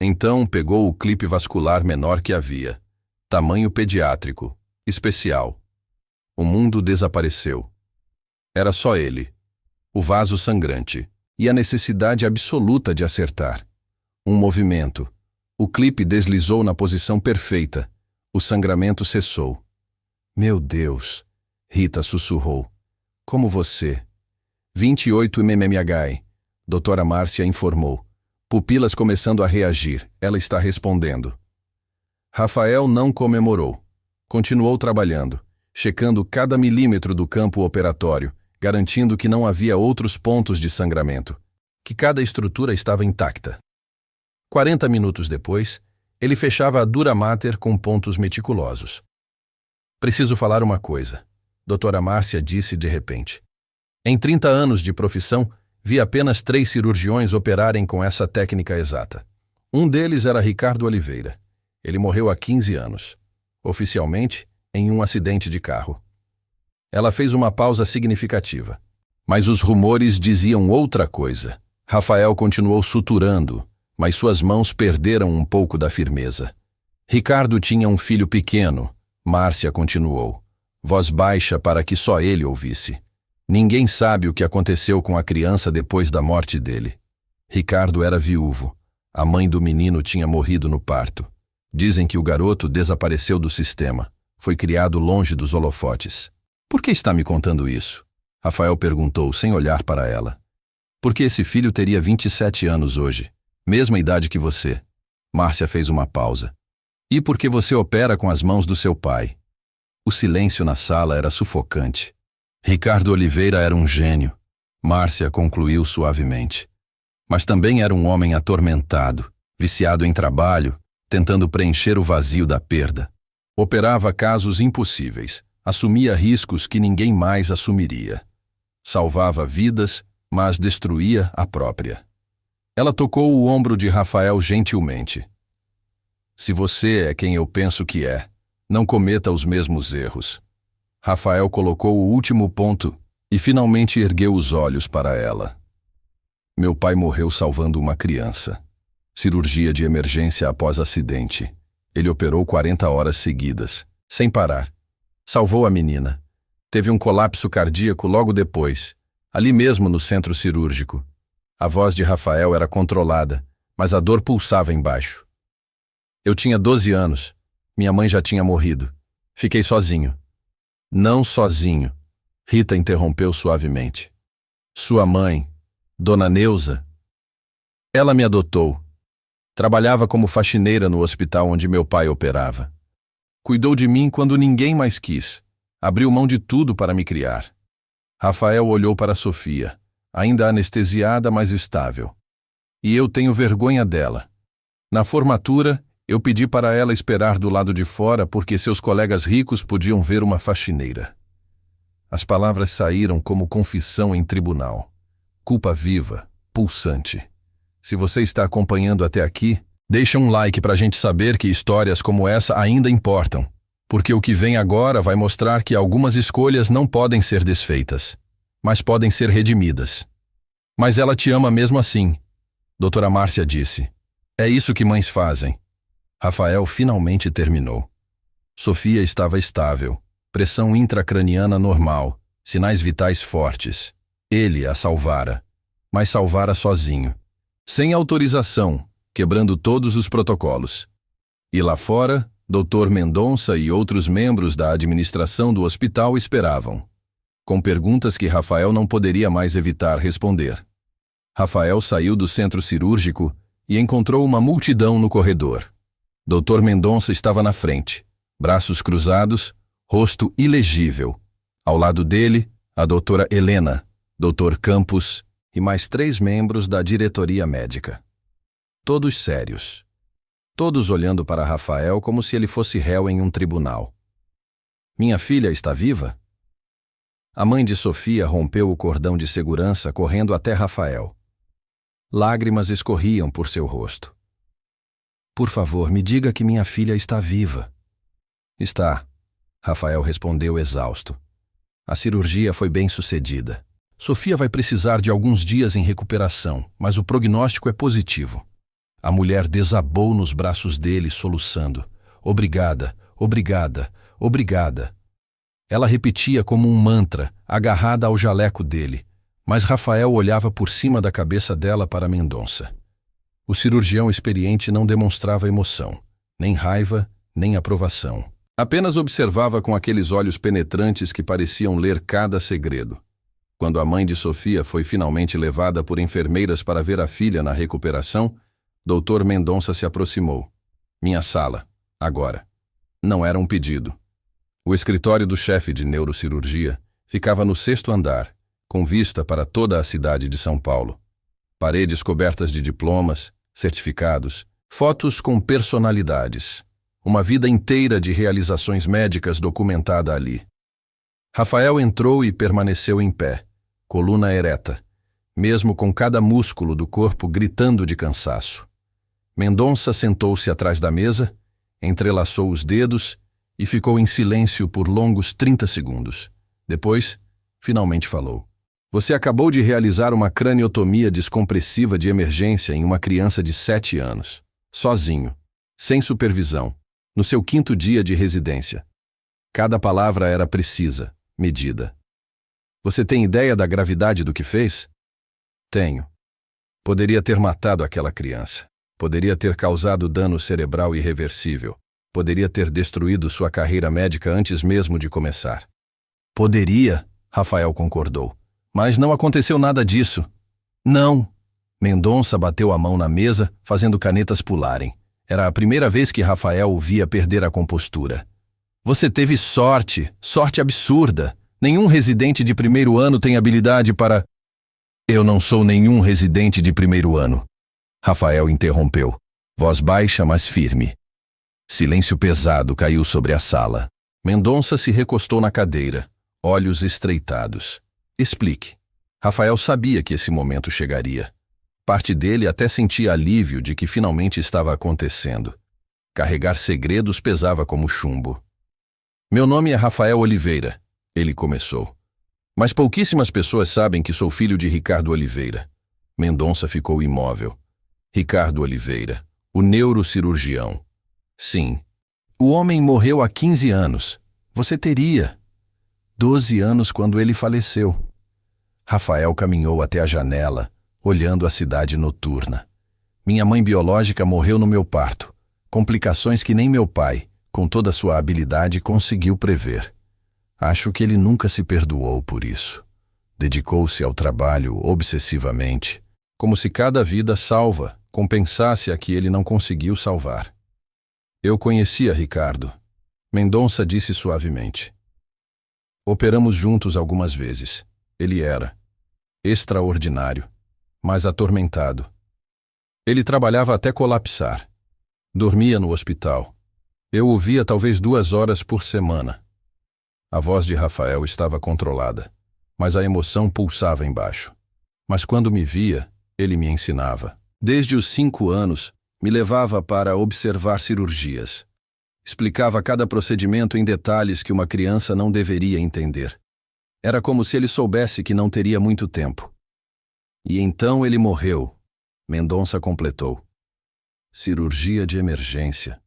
Então pegou o clipe vascular menor que havia, tamanho pediátrico, especial. O mundo desapareceu. Era só ele, o vaso sangrante, e a necessidade absoluta de acertar. Um movimento. O clipe deslizou na posição perfeita. O sangramento cessou. Meu Deus, Rita sussurrou. Como você? 28 mmHg, doutora Márcia informou. Pupilas começando a reagir. Ela está respondendo. Rafael não comemorou. Continuou trabalhando, checando cada milímetro do campo operatório, garantindo que não havia outros pontos de sangramento, que cada estrutura estava intacta. 40 minutos depois, ele fechava a dura mater com pontos meticulosos. Preciso falar uma coisa, doutora Márcia disse de repente. Em 30 anos de profissão, vi apenas 3 cirurgiões operarem com essa técnica exata. Um deles era Ricardo Oliveira. Ele morreu há 15 anos. Oficialmente, em um acidente de carro. Ela fez uma pausa significativa. Mas os rumores diziam outra coisa. Rafael continuou suturando, mas suas mãos perderam um pouco da firmeza. Ricardo tinha um filho pequeno, Márcia continuou, voz baixa para que só ele ouvisse. Ninguém sabe o que aconteceu com a criança depois da morte dele. Ricardo era viúvo. A mãe do menino tinha morrido no parto. Dizem que o garoto desapareceu do sistema. Foi criado longe dos holofotes. Por que está me contando isso? Rafael perguntou, sem olhar para ela. Porque esse filho teria 27 anos hoje. Mesma idade que você. Márcia fez uma pausa. E porque você opera com as mãos do seu pai. O silêncio na sala era sufocante. Ricardo Oliveira era um gênio. Márcia concluiu suavemente. Mas também era um homem atormentado, viciado em trabalho, tentando preencher o vazio da perda. Operava casos impossíveis, assumia riscos que ninguém mais assumiria. Salvava vidas, mas destruía a própria. Ela tocou o ombro de Rafael gentilmente. Se você é quem eu penso que é, não cometa os mesmos erros. Rafael colocou o último ponto e finalmente ergueu os olhos para ela. Meu pai morreu salvando uma criança. Cirurgia de emergência após acidente. Ele operou 40 horas seguidas, sem parar. Salvou a menina. Teve um colapso cardíaco logo depois, ali mesmo no centro cirúrgico. A voz de Rafael era controlada, mas a dor pulsava embaixo. Eu tinha 12 anos. Minha mãe já tinha morrido. Fiquei sozinho. Não sozinho, Rita interrompeu suavemente. Sua mãe, Dona Neuza, ela me adotou. Trabalhava como faxineira no hospital onde meu pai operava. Cuidou de mim quando ninguém mais quis. Abriu mão de tudo para me criar. Rafael olhou para Sofia, ainda anestesiada, mas estável. E eu tenho vergonha dela. Na formatura, eu pedi para ela esperar do lado de fora porque seus colegas ricos podiam ver uma faxineira. As palavras saíram como confissão em tribunal. Culpa viva, pulsante. Se você está acompanhando até aqui, deixa um like para a gente saber que histórias como essa ainda importam. Porque o que vem agora vai mostrar que algumas escolhas não podem ser desfeitas, mas podem ser redimidas. Mas ela te ama mesmo assim, doutora Márcia disse. É isso que mães fazem. Rafael finalmente terminou. Sofia estava estável, pressão intracraniana normal, sinais vitais fortes. Ele a salvara, mas salvara sozinho, sem autorização, quebrando todos os protocolos. E lá fora, Dr. Mendonça e outros membros da administração do hospital esperavam, com perguntas que Rafael não poderia mais evitar responder. Rafael saiu do centro cirúrgico e encontrou uma multidão no corredor. Dr. Mendonça estava na frente, braços cruzados, rosto ilegível. Ao lado dele, a doutora Helena, Dr. Campos e mais 3 membros da diretoria médica. Todos sérios. Todos olhando para Rafael como se ele fosse réu em um tribunal. Minha filha está viva? A mãe de Sofia rompeu o cordão de segurança correndo até Rafael. Lágrimas escorriam por seu rosto. Por favor, me diga que minha filha está viva. Está, Rafael respondeu exausto. A cirurgia foi bem sucedida. Sofia vai precisar de alguns dias em recuperação, mas o prognóstico é positivo. A mulher desabou nos braços dele, soluçando. Obrigada, obrigada, obrigada. Ela repetia como um mantra, agarrada ao jaleco dele, mas Rafael olhava por cima da cabeça dela para Mendonça. O cirurgião experiente não demonstrava emoção, nem raiva, nem aprovação. Apenas observava com aqueles olhos penetrantes que pareciam ler cada segredo. Quando a mãe de Sofia foi finalmente levada por enfermeiras para ver a filha na recuperação, Dr. Mendonça se aproximou. Minha sala, agora. Não era um pedido. O escritório do chefe de neurocirurgia ficava no 6º andar, com vista para toda a cidade de São Paulo. Paredes cobertas de diplomas, certificados, fotos com personalidades. Uma vida inteira de realizações médicas documentada ali. Rafael entrou e permaneceu em pé, coluna ereta, mesmo com cada músculo do corpo gritando de cansaço. Mendonça sentou-se atrás da mesa, entrelaçou os dedos e ficou em silêncio por longos 30 segundos. Depois, finalmente falou. Você acabou de realizar uma craniotomia descompressiva de emergência em uma criança de 7 anos, sozinho, sem supervisão, no seu 5º dia de residência. Cada palavra era precisa, medida. Você tem ideia da gravidade do que fez? Tenho. Poderia ter matado aquela criança. Poderia ter causado dano cerebral irreversível. Poderia ter destruído sua carreira médica antes mesmo de começar. Poderia, Rafael concordou. Mas não aconteceu nada disso. Não. Mendonça bateu a mão na mesa, fazendo canetas pularem. Era a primeira vez que Rafael o via perder a compostura. Você teve sorte, sorte absurda. Nenhum residente de 1º ano tem habilidade para... Eu não sou nenhum residente de 1º ano. Rafael interrompeu, voz baixa, mas firme. Silêncio pesado caiu sobre a sala. Mendonça se recostou na cadeira, olhos estreitados. Explique. Rafael sabia que esse momento chegaria. Parte dele até sentia alívio de que finalmente estava acontecendo. Carregar segredos pesava como chumbo. Meu nome é Rafael Oliveira, ele começou. Mas pouquíssimas pessoas sabem que sou filho de Ricardo Oliveira. Mendonça ficou imóvel. Ricardo Oliveira, o neurocirurgião. Sim. O homem morreu há 15 anos. Você teria 12 anos quando ele faleceu. Rafael caminhou até a janela, olhando a cidade noturna. Minha mãe biológica morreu no meu parto. Complicações que nem meu pai, com toda a sua habilidade, conseguiu prever. Acho que ele nunca se perdoou por isso. Dedicou-se ao trabalho obsessivamente, como se cada vida salva compensasse a que ele não conseguiu salvar. Eu conhecia Ricardo. Mendonça disse suavemente. Operamos juntos algumas vezes. Ele era extraordinário, mas atormentado. Ele trabalhava até colapsar. Dormia no hospital. Eu o via talvez 2 horas por semana. A voz de Rafael estava controlada, mas a emoção pulsava embaixo. Mas quando me via, ele me ensinava. Desde os 5 anos, me levava para observar cirurgias. Explicava cada procedimento em detalhes que uma criança não deveria entender. Era como se ele soubesse que não teria muito tempo. E então ele morreu, Mendonça completou. Cirurgia de emergência.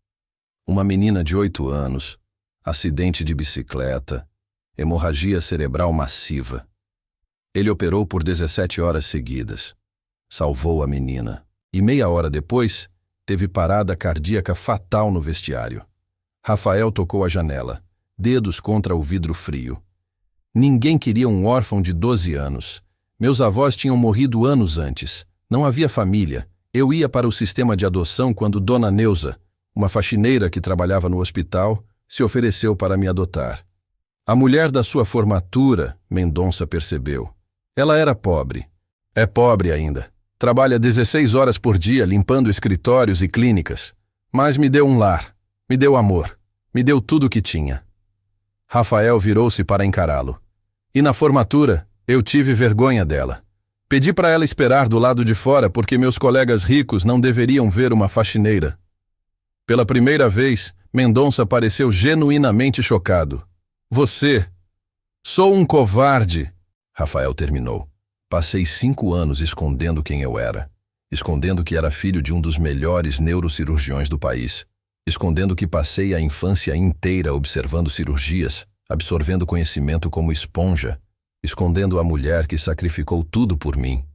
Uma menina de 8 anos, acidente de bicicleta, hemorragia cerebral massiva. Ele operou por 17 horas seguidas. Salvou a menina. E meia hora depois, teve parada cardíaca fatal no vestiário. Rafael tocou a janela, dedos contra o vidro frio. Ninguém queria um órfão de 12 anos. Meus avós tinham morrido anos antes. Não havia família. Eu ia para o sistema de adoção quando Dona Neuza, uma faxineira que trabalhava no hospital, se ofereceu para me adotar. A mulher da sua formatura, Mendonça percebeu. Ela era pobre. É pobre ainda. Trabalha 16 horas por dia limpando escritórios e clínicas. Mas me deu um lar. Me deu amor. Me deu tudo o que tinha. Rafael virou-se para encará-lo. E na formatura, eu tive vergonha dela. Pedi para ela esperar do lado de fora porque meus colegas ricos não deveriam ver uma faxineira. Pela primeira vez, Mendonça pareceu genuinamente chocado. Você! Sou um covarde! Rafael terminou. Passei 5 anos escondendo quem eu era. Escondendo que era filho de um dos melhores neurocirurgiões do país. Escondendo que passei a infância inteira observando cirurgias, absorvendo conhecimento como esponja. Escondendo a mulher que sacrificou tudo por mim.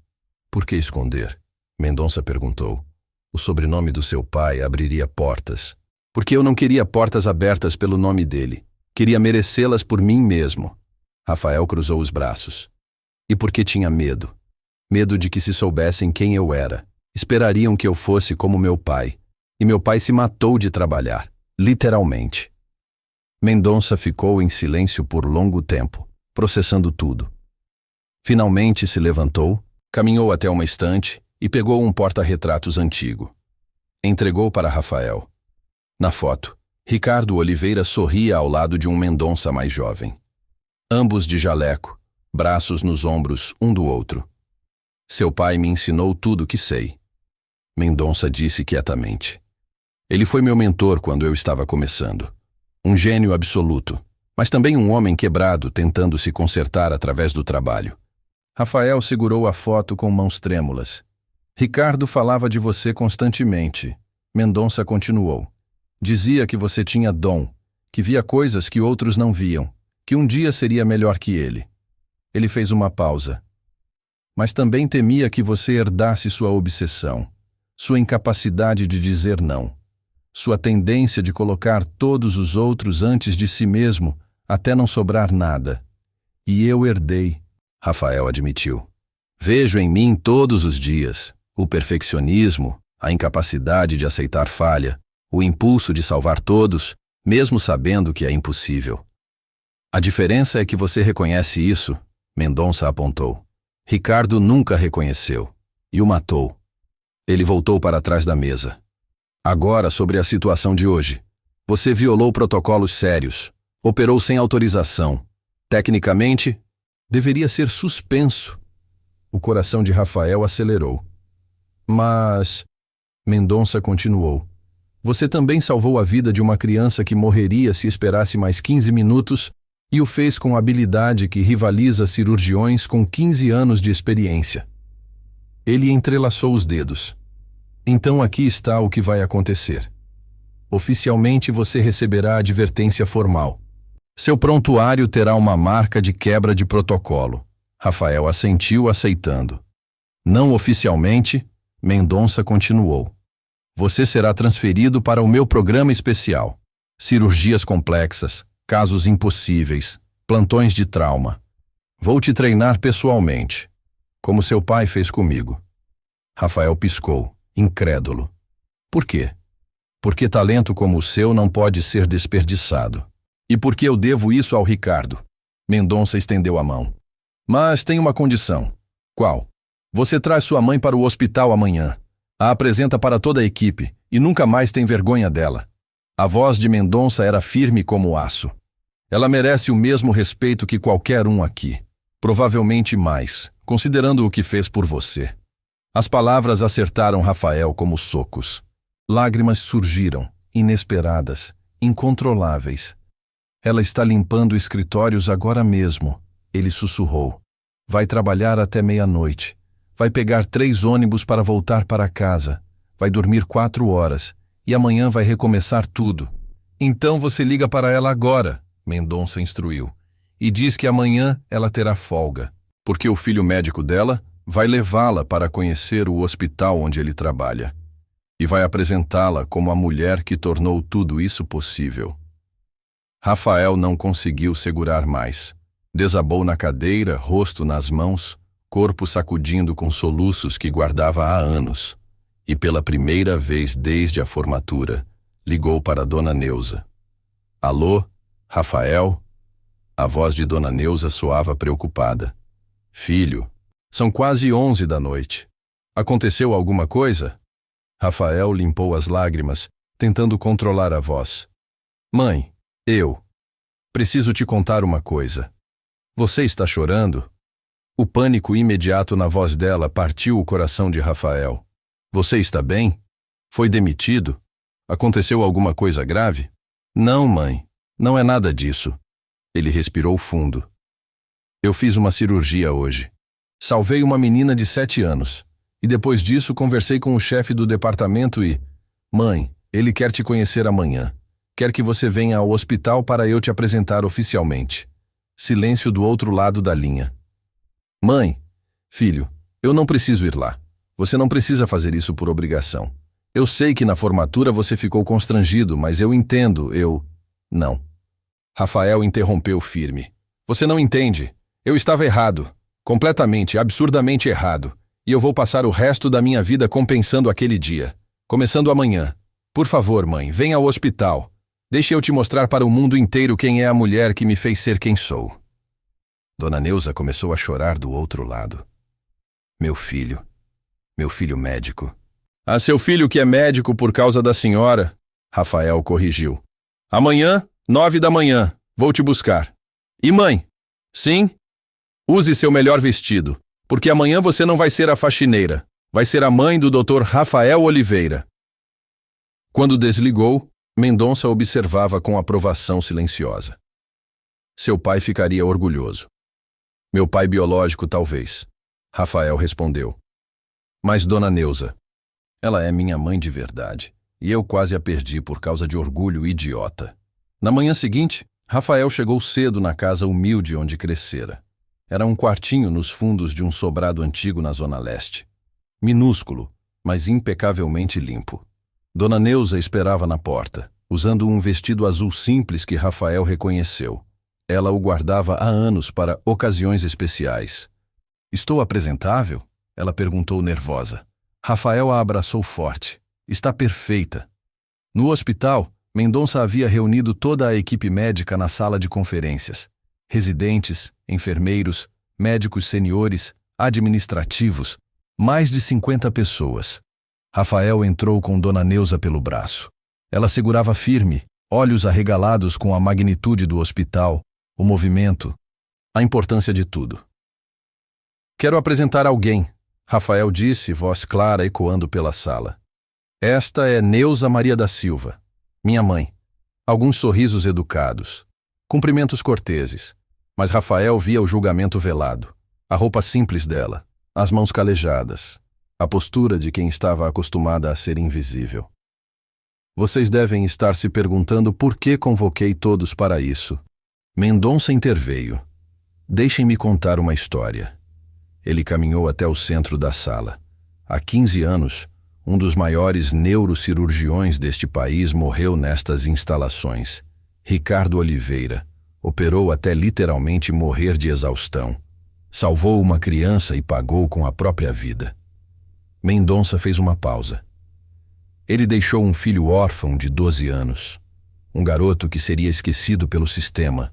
Por que esconder? Mendonça perguntou. O sobrenome do seu pai abriria portas. Porque eu não queria portas abertas pelo nome dele. Queria merecê-las por mim mesmo. Rafael cruzou os braços. E porque tinha medo. Medo de que se soubessem quem eu era, esperariam que eu fosse como meu pai. E meu pai se matou de trabalhar. Literalmente. Mendonça ficou em silêncio por longo tempo, processando tudo. Finalmente se levantou, caminhou até uma estante e pegou um porta-retratos antigo. Entregou para Rafael. Na foto, Ricardo Oliveira sorria ao lado de um Mendonça mais jovem. Ambos de jaleco, braços nos ombros um do outro. Seu pai me ensinou tudo o que sei. Mendonça disse quietamente. Ele foi meu mentor quando eu estava começando. Um gênio absoluto, mas também um homem quebrado tentando se consertar através do trabalho. Rafael segurou a foto com mãos trêmulas. Ricardo falava de você constantemente. Mendonça continuou. Dizia que você tinha dom, que via coisas que outros não viam, que um dia seria melhor que ele. Ele fez uma pausa. Mas também temia que você herdasse sua obsessão, sua incapacidade de dizer não, sua tendência de colocar todos os outros antes de si mesmo, até não sobrar nada. E eu herdei, Rafael admitiu. Vejo em mim todos os dias o perfeccionismo, a incapacidade de aceitar falha, o impulso de salvar todos, mesmo sabendo que é impossível. A diferença é que você reconhece isso, Mendonça apontou. Ricardo nunca reconheceu e o matou. Ele voltou para trás da mesa. Agora sobre a situação de hoje. Você violou protocolos sérios, operou sem autorização. Tecnicamente, deveria ser suspenso. O coração de Rafael acelerou. Mas, Mendonça continuou. Você também salvou a vida de uma criança que morreria se esperasse mais 15 minutos e o fez com habilidade que rivaliza cirurgiões com 15 anos de experiência. Ele entrelaçou os dedos. Então aqui está o que vai acontecer. Oficialmente você receberá a advertência formal. Seu prontuário terá uma marca de quebra de protocolo. Rafael assentiu, aceitando. Não oficialmente, Mendonça continuou. Você será transferido para o meu programa especial. Cirurgias complexas, casos impossíveis, plantões de trauma. Vou te treinar pessoalmente, como seu pai fez comigo. Rafael piscou, incrédulo. Por quê? Porque talento como o seu não pode ser desperdiçado. E por que eu devo isso ao Ricardo? Mendonça estendeu a mão. Mas tem uma condição. Qual? Você traz sua mãe para o hospital amanhã. A apresenta para toda a equipe e nunca mais tem vergonha dela. A voz de Mendonça era firme como aço. Ela merece o mesmo respeito que qualquer um aqui. Provavelmente mais, considerando o que fez por você. As palavras acertaram Rafael como socos. Lágrimas surgiram, inesperadas, incontroláveis. Ela está limpando escritórios agora mesmo, ele sussurrou. Vai trabalhar até meia-noite. Vai pegar 3 ônibus para voltar para casa. Vai dormir 4 horas. E amanhã vai recomeçar tudo. Então você liga para ela agora, Mendonça instruiu. E diz que amanhã ela terá folga, porque o filho médico dela vai levá-la para conhecer o hospital onde ele trabalha. E vai apresentá-la como a mulher que tornou tudo isso possível. Rafael não conseguiu segurar mais. Desabou na cadeira, rosto nas mãos, corpo sacudindo com soluços que guardava há anos. E pela primeira vez desde a formatura, ligou para Dona Neuza. Alô, Rafael? A voz de Dona Neuza soava preocupada. Filho, são quase 11 da noite. Aconteceu alguma coisa? Rafael limpou as lágrimas, tentando controlar a voz. Mãe, eu preciso te contar uma coisa. Você está chorando? O pânico imediato na voz dela partiu o coração de Rafael. Você está bem? Foi demitido? Aconteceu alguma coisa grave? Não, mãe. Não é nada disso. Ele respirou fundo. Eu fiz uma cirurgia hoje. Salvei uma menina de 7 anos. E depois disso conversei com o chefe do departamento e... Mãe, ele quer te conhecer amanhã. Quer que você venha ao hospital para eu te apresentar oficialmente. Silêncio do outro lado da linha. Mãe, filho, eu não preciso ir lá. Você não precisa fazer isso por obrigação. Eu sei que na formatura você ficou constrangido, mas eu entendo, Não. Rafael interrompeu firme. Você não entende. Eu estava errado. Completamente, absurdamente errado. E eu vou passar o resto da minha vida compensando aquele dia. Começando amanhã. Por favor, mãe, venha ao hospital. Deixe eu te mostrar para o mundo inteiro quem é a mulher que me fez ser quem sou. Dona Neuza começou a chorar do outro lado. Meu filho médico. Ah, seu filho que é médico por causa da senhora, Rafael corrigiu. Amanhã, 9 da manhã, vou te buscar. E mãe? Sim? Use seu melhor vestido, porque amanhã você não vai ser a faxineira, vai ser a mãe do Dr. Rafael Oliveira. Quando desligou, Mendonça observava com aprovação silenciosa. Seu pai ficaria orgulhoso. Meu pai biológico, talvez, Rafael respondeu. Mas Dona Neuza, ela é minha mãe de verdade, e eu quase a perdi por causa de orgulho idiota. Na manhã seguinte, Rafael chegou cedo na casa humilde onde crescera. Era um quartinho nos fundos de um sobrado antigo na Zona Leste. Minúsculo, mas impecavelmente limpo. Dona Neuza esperava na porta, usando um vestido azul simples que Rafael reconheceu. Ela o guardava há anos para ocasiões especiais. Estou apresentável? Ela perguntou nervosa. Rafael a abraçou forte. Está perfeita. No hospital, Mendonça havia reunido toda a equipe médica na sala de conferências. Residentes, enfermeiros, médicos seniores, administrativos, mais de 50 pessoas. Rafael entrou com Dona Neuza pelo braço. Ela segurava firme, olhos arregalados com a magnitude do hospital, o movimento, a importância de tudo. Quero apresentar alguém, Rafael disse, voz clara ecoando pela sala. Esta é Neuza Maria da Silva, minha mãe. Alguns sorrisos educados, cumprimentos corteses, mas Rafael via o julgamento velado, a roupa simples dela, as mãos calejadas, a postura de quem estava acostumada a ser invisível. Vocês devem estar se perguntando por que convoquei todos para isso. Mendonça interveio. Deixem-me contar uma história. Ele caminhou até o centro da sala. Há 15 anos, um dos maiores neurocirurgiões deste país morreu nestas instalações. Ricardo Oliveira. Operou até literalmente morrer de exaustão. Salvou uma criança e pagou com a própria vida. Mendonça fez uma pausa. Ele deixou um filho órfão de 12 anos. Um garoto que seria esquecido pelo sistema.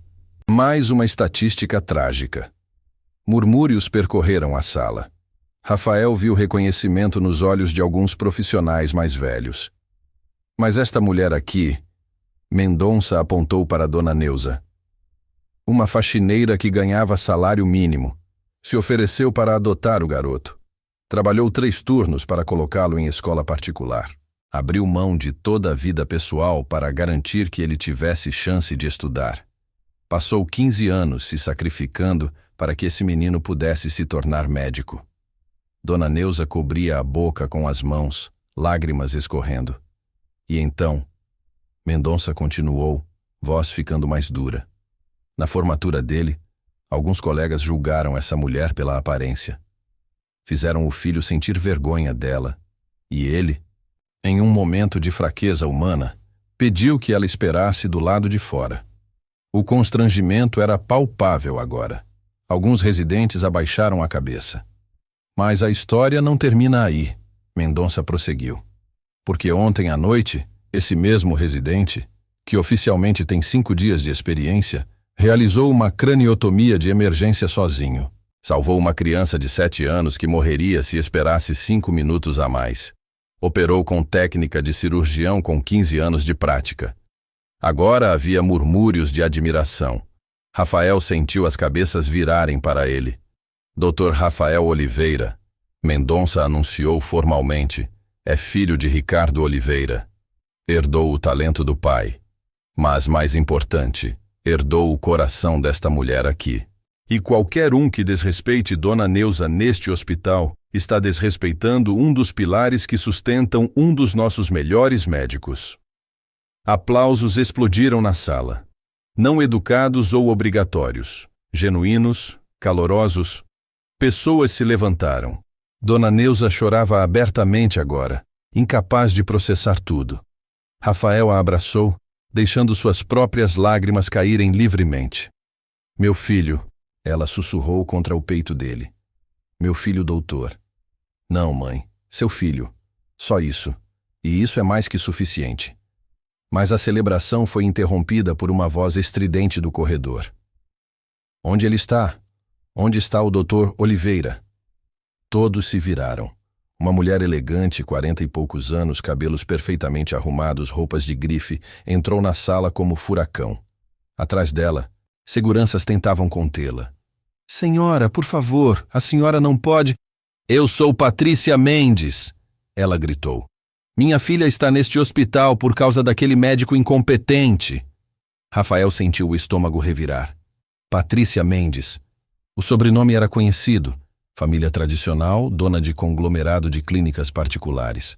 Mais uma estatística trágica. Murmúrios percorreram a sala. Rafael viu reconhecimento nos olhos de alguns profissionais mais velhos. Mas esta mulher aqui, Mendonça apontou para Dona Neuza. Uma faxineira que ganhava salário mínimo. Se ofereceu para adotar o garoto. Trabalhou 3 turnos para colocá-lo em escola particular. Abriu mão de toda a vida pessoal para garantir que ele tivesse chance de estudar. Passou 15 anos se sacrificando para que esse menino pudesse se tornar médico. Dona Neuza cobria a boca com as mãos, lágrimas escorrendo. E então, Mendonça continuou, voz ficando mais dura. Na formatura dele, alguns colegas julgaram essa mulher pela aparência. Fizeram o filho sentir vergonha dela, e ele, em um momento de fraqueza humana, pediu que ela esperasse do lado de fora. O constrangimento era palpável agora. Alguns residentes abaixaram a cabeça. Mas a história não termina aí, Mendonça prosseguiu. Porque ontem à noite, esse mesmo residente, que oficialmente tem 5 dias de experiência, realizou uma craniotomia de emergência sozinho. Salvou uma criança de 7 anos que morreria se esperasse 5 minutos a mais. Operou com técnica de cirurgião com 15 anos de prática. Agora havia murmúrios de admiração. Rafael sentiu as cabeças virarem para ele. Dr. Rafael Oliveira, Mendonça anunciou formalmente, é filho de Ricardo Oliveira. Herdou o talento do pai. Mas, mais importante, herdou o coração desta mulher aqui. E qualquer um que desrespeite Dona Neuza neste hospital está desrespeitando um dos pilares que sustentam um dos nossos melhores médicos. Aplausos explodiram na sala. Não educados ou obrigatórios, genuínos, calorosos. Pessoas se levantaram. Dona Neuza chorava abertamente agora, incapaz de processar tudo. Rafael a abraçou, deixando suas próprias lágrimas caírem livremente. Meu filho, ela sussurrou contra o peito dele. Meu filho doutor. Não, mãe, seu filho. Só isso. E isso é mais que suficiente. Mas a celebração foi interrompida por uma voz estridente do corredor. Onde ele está? Onde está o doutor Oliveira? Todos se viraram. Uma mulher elegante, 40 e poucos anos, cabelos perfeitamente arrumados, roupas de grife, entrou na sala como furacão. Atrás dela, seguranças tentavam contê-la. Senhora, por favor, a senhora não pode... Eu sou Patrícia Mendes, ela gritou. Minha filha está neste hospital por causa daquele médico incompetente. Rafael sentiu o estômago revirar. Patrícia Mendes. O sobrenome era conhecido. Família tradicional, dona de conglomerado de clínicas particulares.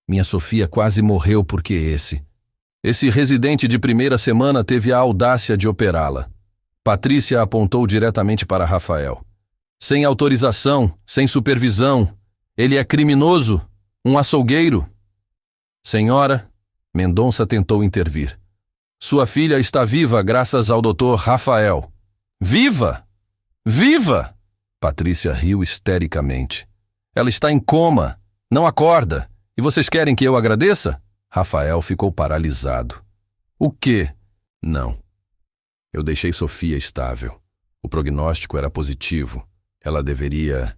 Minha Sofia quase morreu porque Esse residente de primeira semana teve a audácia de operá-la. Patrícia apontou diretamente para Rafael. Sem autorização, sem supervisão. Ele é criminoso, um açougueiro. Senhora, Mendonça tentou intervir. Sua filha está viva graças ao Dr. Rafael. Viva! Viva! Patrícia riu histericamente. Ela está em coma, não acorda. E vocês querem que eu agradeça? Rafael ficou paralisado. O quê? Não. Eu deixei Sofia estável. O prognóstico era positivo. Ela deveria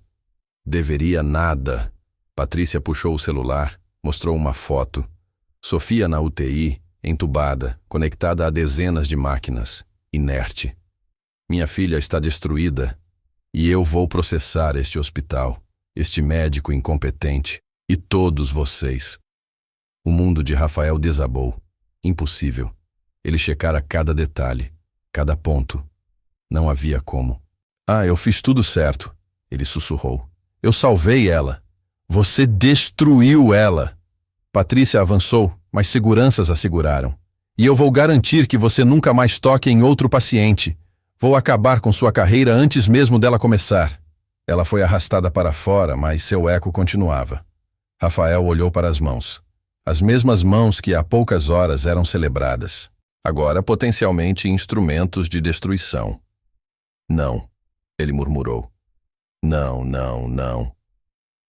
nada. Patrícia puxou o celular, mostrou uma foto. Sofia na UTI, entubada, conectada a dezenas de máquinas, inerte. Minha filha está destruída. E eu vou processar este hospital, este médico incompetente e todos vocês. O mundo de Rafael desabou. Impossível. Ele checara cada detalhe, cada ponto. Não havia como. Eu fiz tudo certo, ele sussurrou. Eu salvei ela. Você destruiu ela. Patrícia avançou, mas seguranças a seguraram. E eu vou garantir que você nunca mais toque em outro paciente. Vou acabar com sua carreira antes mesmo dela começar. Ela foi arrastada para fora, mas seu eco continuava. Rafael olhou para as mãos. As mesmas mãos que há poucas horas eram celebradas. Agora potencialmente instrumentos de destruição. Não, ele murmurou. Não, não, não.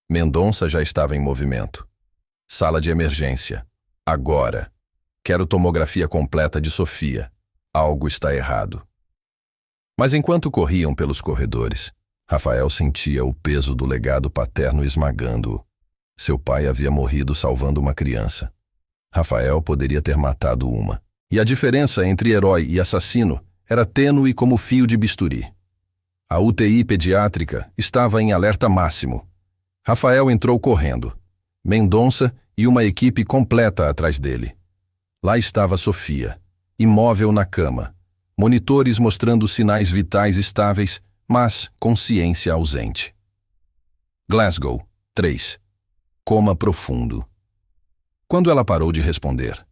Mendonça já estava em movimento. Sala de emergência. Agora. Quero tomografia completa de Sofia. Algo está errado. Mas enquanto corriam pelos corredores, Rafael sentia o peso do legado paterno esmagando-o. Seu pai havia morrido salvando uma criança. Rafael poderia ter matado uma. E a diferença entre herói e assassino era tênue como fio de bisturi. A UTI pediátrica estava em alerta máximo. Rafael entrou correndo. Mendonça e uma equipe completa atrás dele. Lá estava Sofia, imóvel na cama. Monitores mostrando sinais vitais estáveis, mas consciência ausente. Glasgow, 3. Coma profundo. Quando ela parou de responder,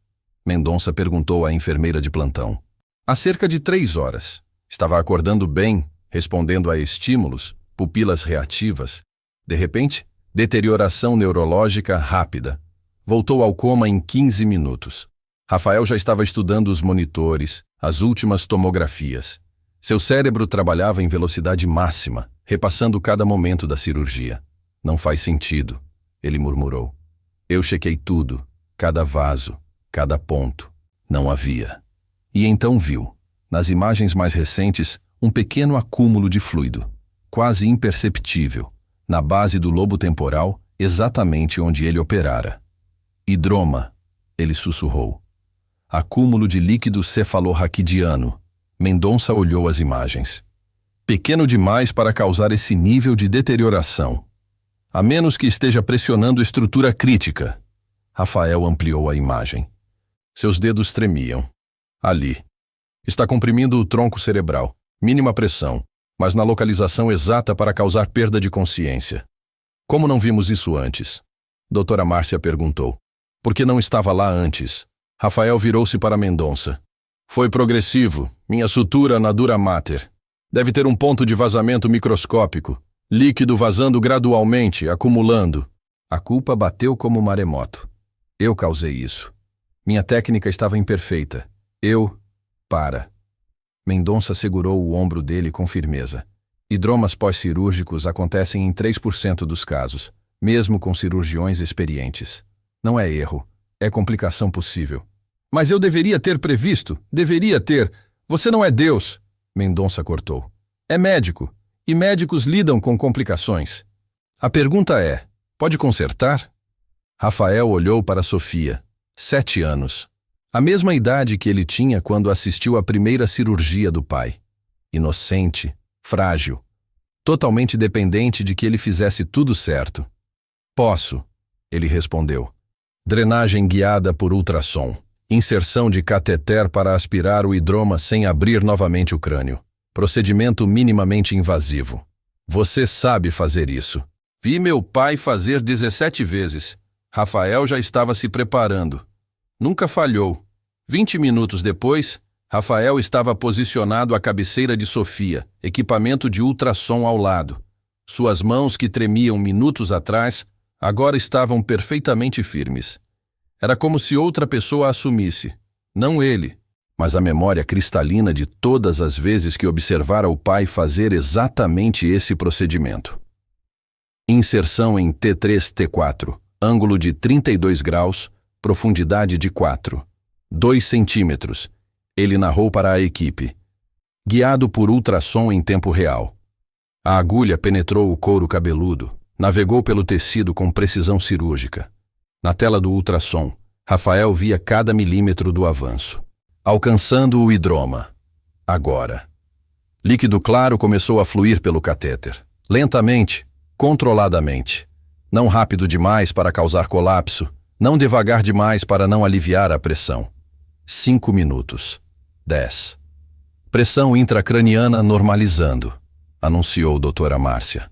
Mendonça perguntou à enfermeira de plantão. Há cerca de 3 horas. Estava acordando bem, respondendo a estímulos, pupilas reativas. De repente, deterioração neurológica rápida. Voltou ao coma em 15 minutos. Rafael já estava estudando os monitores, as últimas tomografias. Seu cérebro trabalhava em velocidade máxima, repassando cada momento da cirurgia. Não faz sentido, ele murmurou. Eu chequei tudo, cada vaso, cada ponto. Não havia. E então viu, nas imagens mais recentes, um pequeno acúmulo de fluido, quase imperceptível, na base do lobo temporal, exatamente onde ele operara. Hidroma, ele sussurrou. Acúmulo de líquido cefalorraquidiano. Mendonça olhou as imagens. Pequeno demais para causar esse nível de deterioração. A menos que esteja pressionando estrutura crítica. Rafael ampliou a imagem. Seus dedos tremiam. Ali. Está comprimindo o tronco cerebral. Mínima pressão. mas na localização exata para causar perda de consciência. Como não vimos isso antes? Doutora Márcia perguntou. Por que não estava lá antes? Rafael virou-se para Mendonça. Foi progressivo, minha sutura na dura mater. Deve ter um ponto de vazamento microscópico. Líquido vazando gradualmente, acumulando. A culpa bateu como maremoto. Eu causei isso. Minha técnica estava imperfeita. Para. Mendonça segurou o ombro dele com firmeza. Hidromas pós-cirúrgicos acontecem em 3% dos casos, mesmo com cirurgiões experientes. Não é erro, é complicação possível. Mas eu deveria ter previsto, deveria ter. Você não é Deus, Mendonça cortou. É médico, e médicos lidam com complicações. A pergunta é, pode consertar? Rafael olhou para Sofia, 7 anos. A mesma idade que ele tinha quando assistiu à primeira cirurgia do pai. Inocente, frágil, totalmente dependente de que ele fizesse tudo certo. Posso, ele respondeu. Drenagem guiada por ultrassom. Inserção de cateter para aspirar o hidroma sem abrir novamente o crânio. Procedimento minimamente invasivo. Você sabe fazer isso. Vi meu pai fazer 17 vezes. Rafael já estava se preparando. Nunca falhou. 20 minutos depois, Rafael estava posicionado à cabeceira de Sofia, equipamento de ultrassom ao lado. Suas mãos, que tremiam minutos atrás, agora estavam perfeitamente firmes. Era como se outra pessoa assumisse, não ele, mas a memória cristalina de todas as vezes que observara o pai fazer exatamente esse procedimento. Inserção em T3-T4, ângulo de 32 graus, profundidade de 2 centímetros. Ele narrou para a equipe. Guiado por ultrassom em tempo real. A agulha penetrou o couro cabeludo, navegou pelo tecido com precisão cirúrgica. Na tela do ultrassom, Rafael via cada milímetro do avanço. Alcançando o hidroma. Agora. Líquido claro começou a fluir pelo catéter. Lentamente, controladamente. Não rápido demais para causar colapso, não devagar demais para não aliviar a pressão. 5 minutos. 10. Pressão intracraniana normalizando, anunciou doutora Márcia.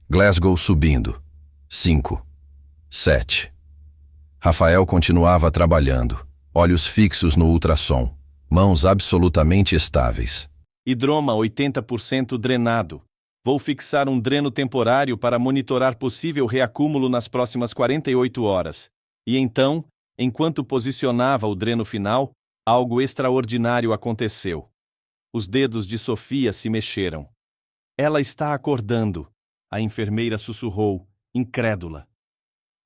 Glasgow subindo. 5. 7. Rafael continuava trabalhando, olhos fixos no ultrassom, mãos absolutamente estáveis. Hidroma 80% drenado. Vou fixar um dreno temporário para monitorar possível reacúmulo nas próximas 48 horas. E então, enquanto posicionava o dreno final, algo extraordinário aconteceu. Os dedos de Sofia se mexeram. Ela está acordando, a enfermeira sussurrou, incrédula.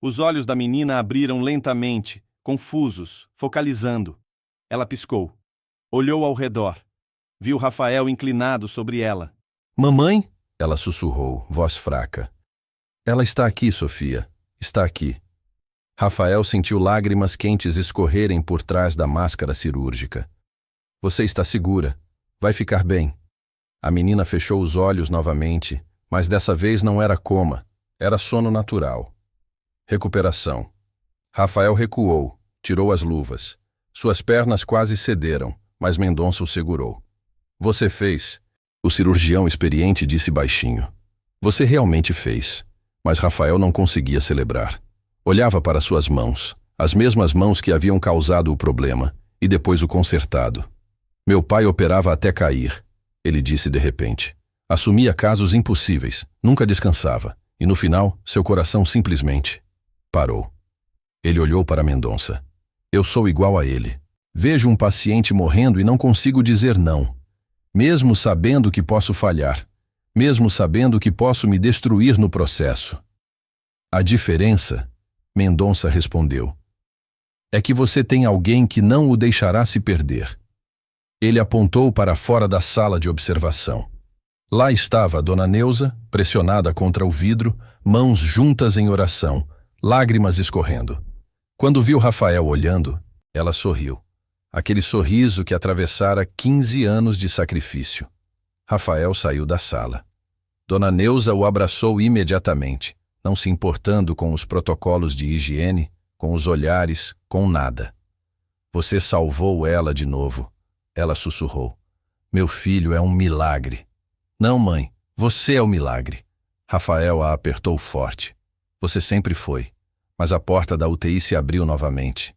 Os olhos da menina abriram lentamente, confusos, focalizando. Ela piscou. Olhou ao redor. Viu Rafael inclinado sobre ela. Mamãe? Ela sussurrou, voz fraca. Ela está aqui, Sofia. Está aqui. Rafael sentiu lágrimas quentes escorrerem por trás da máscara cirúrgica. Você está segura. Vai ficar bem. A menina fechou os olhos novamente, mas dessa vez não era coma, era sono natural. Recuperação. Rafael recuou, tirou as luvas. Suas pernas quase cederam, mas Mendonça o segurou. Você fez. O cirurgião experiente disse baixinho. Você realmente fez. Mas Rafael não conseguia celebrar. Olhava para suas mãos, as mesmas mãos que haviam causado o problema, e depois o consertado. Meu pai operava até cair, ele disse de repente. Assumia casos impossíveis, nunca descansava, e no final, seu coração simplesmente parou. Ele olhou para Mendonça. Eu sou igual a ele. Vejo um paciente morrendo e não consigo dizer não. Mesmo sabendo que posso falhar. Mesmo sabendo que posso me destruir no processo. A diferença, Mendonça respondeu, é que você tem alguém que não o deixará se perder. Ele apontou para fora da sala de observação. Lá estava Dona Neuza, pressionada contra o vidro, mãos juntas em oração, lágrimas escorrendo. Quando viu Rafael olhando, ela sorriu. Aquele sorriso que atravessara 15 anos de sacrifício. Rafael saiu da sala. Dona Neuza o abraçou imediatamente, não se importando com os protocolos de higiene, com os olhares, com nada. Você salvou ela de novo, ela sussurrou. Meu filho é um milagre. Não, mãe, você é o milagre. Rafael a apertou forte. Você sempre foi. Mas a porta da UTI se abriu novamente.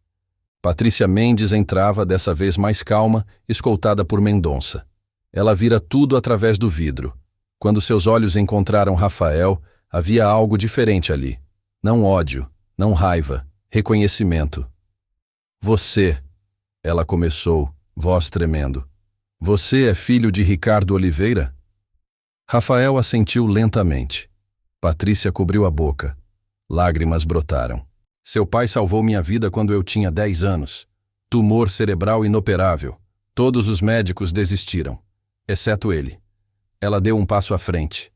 Patrícia Mendes entrava, dessa vez mais calma, escoltada por Mendonça. Ela vira tudo através do vidro. Quando seus olhos encontraram Rafael, havia algo diferente ali. Não ódio, não raiva, reconhecimento. Você, ela começou, voz tremendo. Você é filho de Ricardo Oliveira? Rafael assentiu lentamente. Patrícia cobriu a boca. Lágrimas brotaram. Seu pai salvou minha vida quando eu tinha 10 anos. Tumor cerebral inoperável. Todos os médicos desistiram, exceto ele. Ela deu um passo à frente.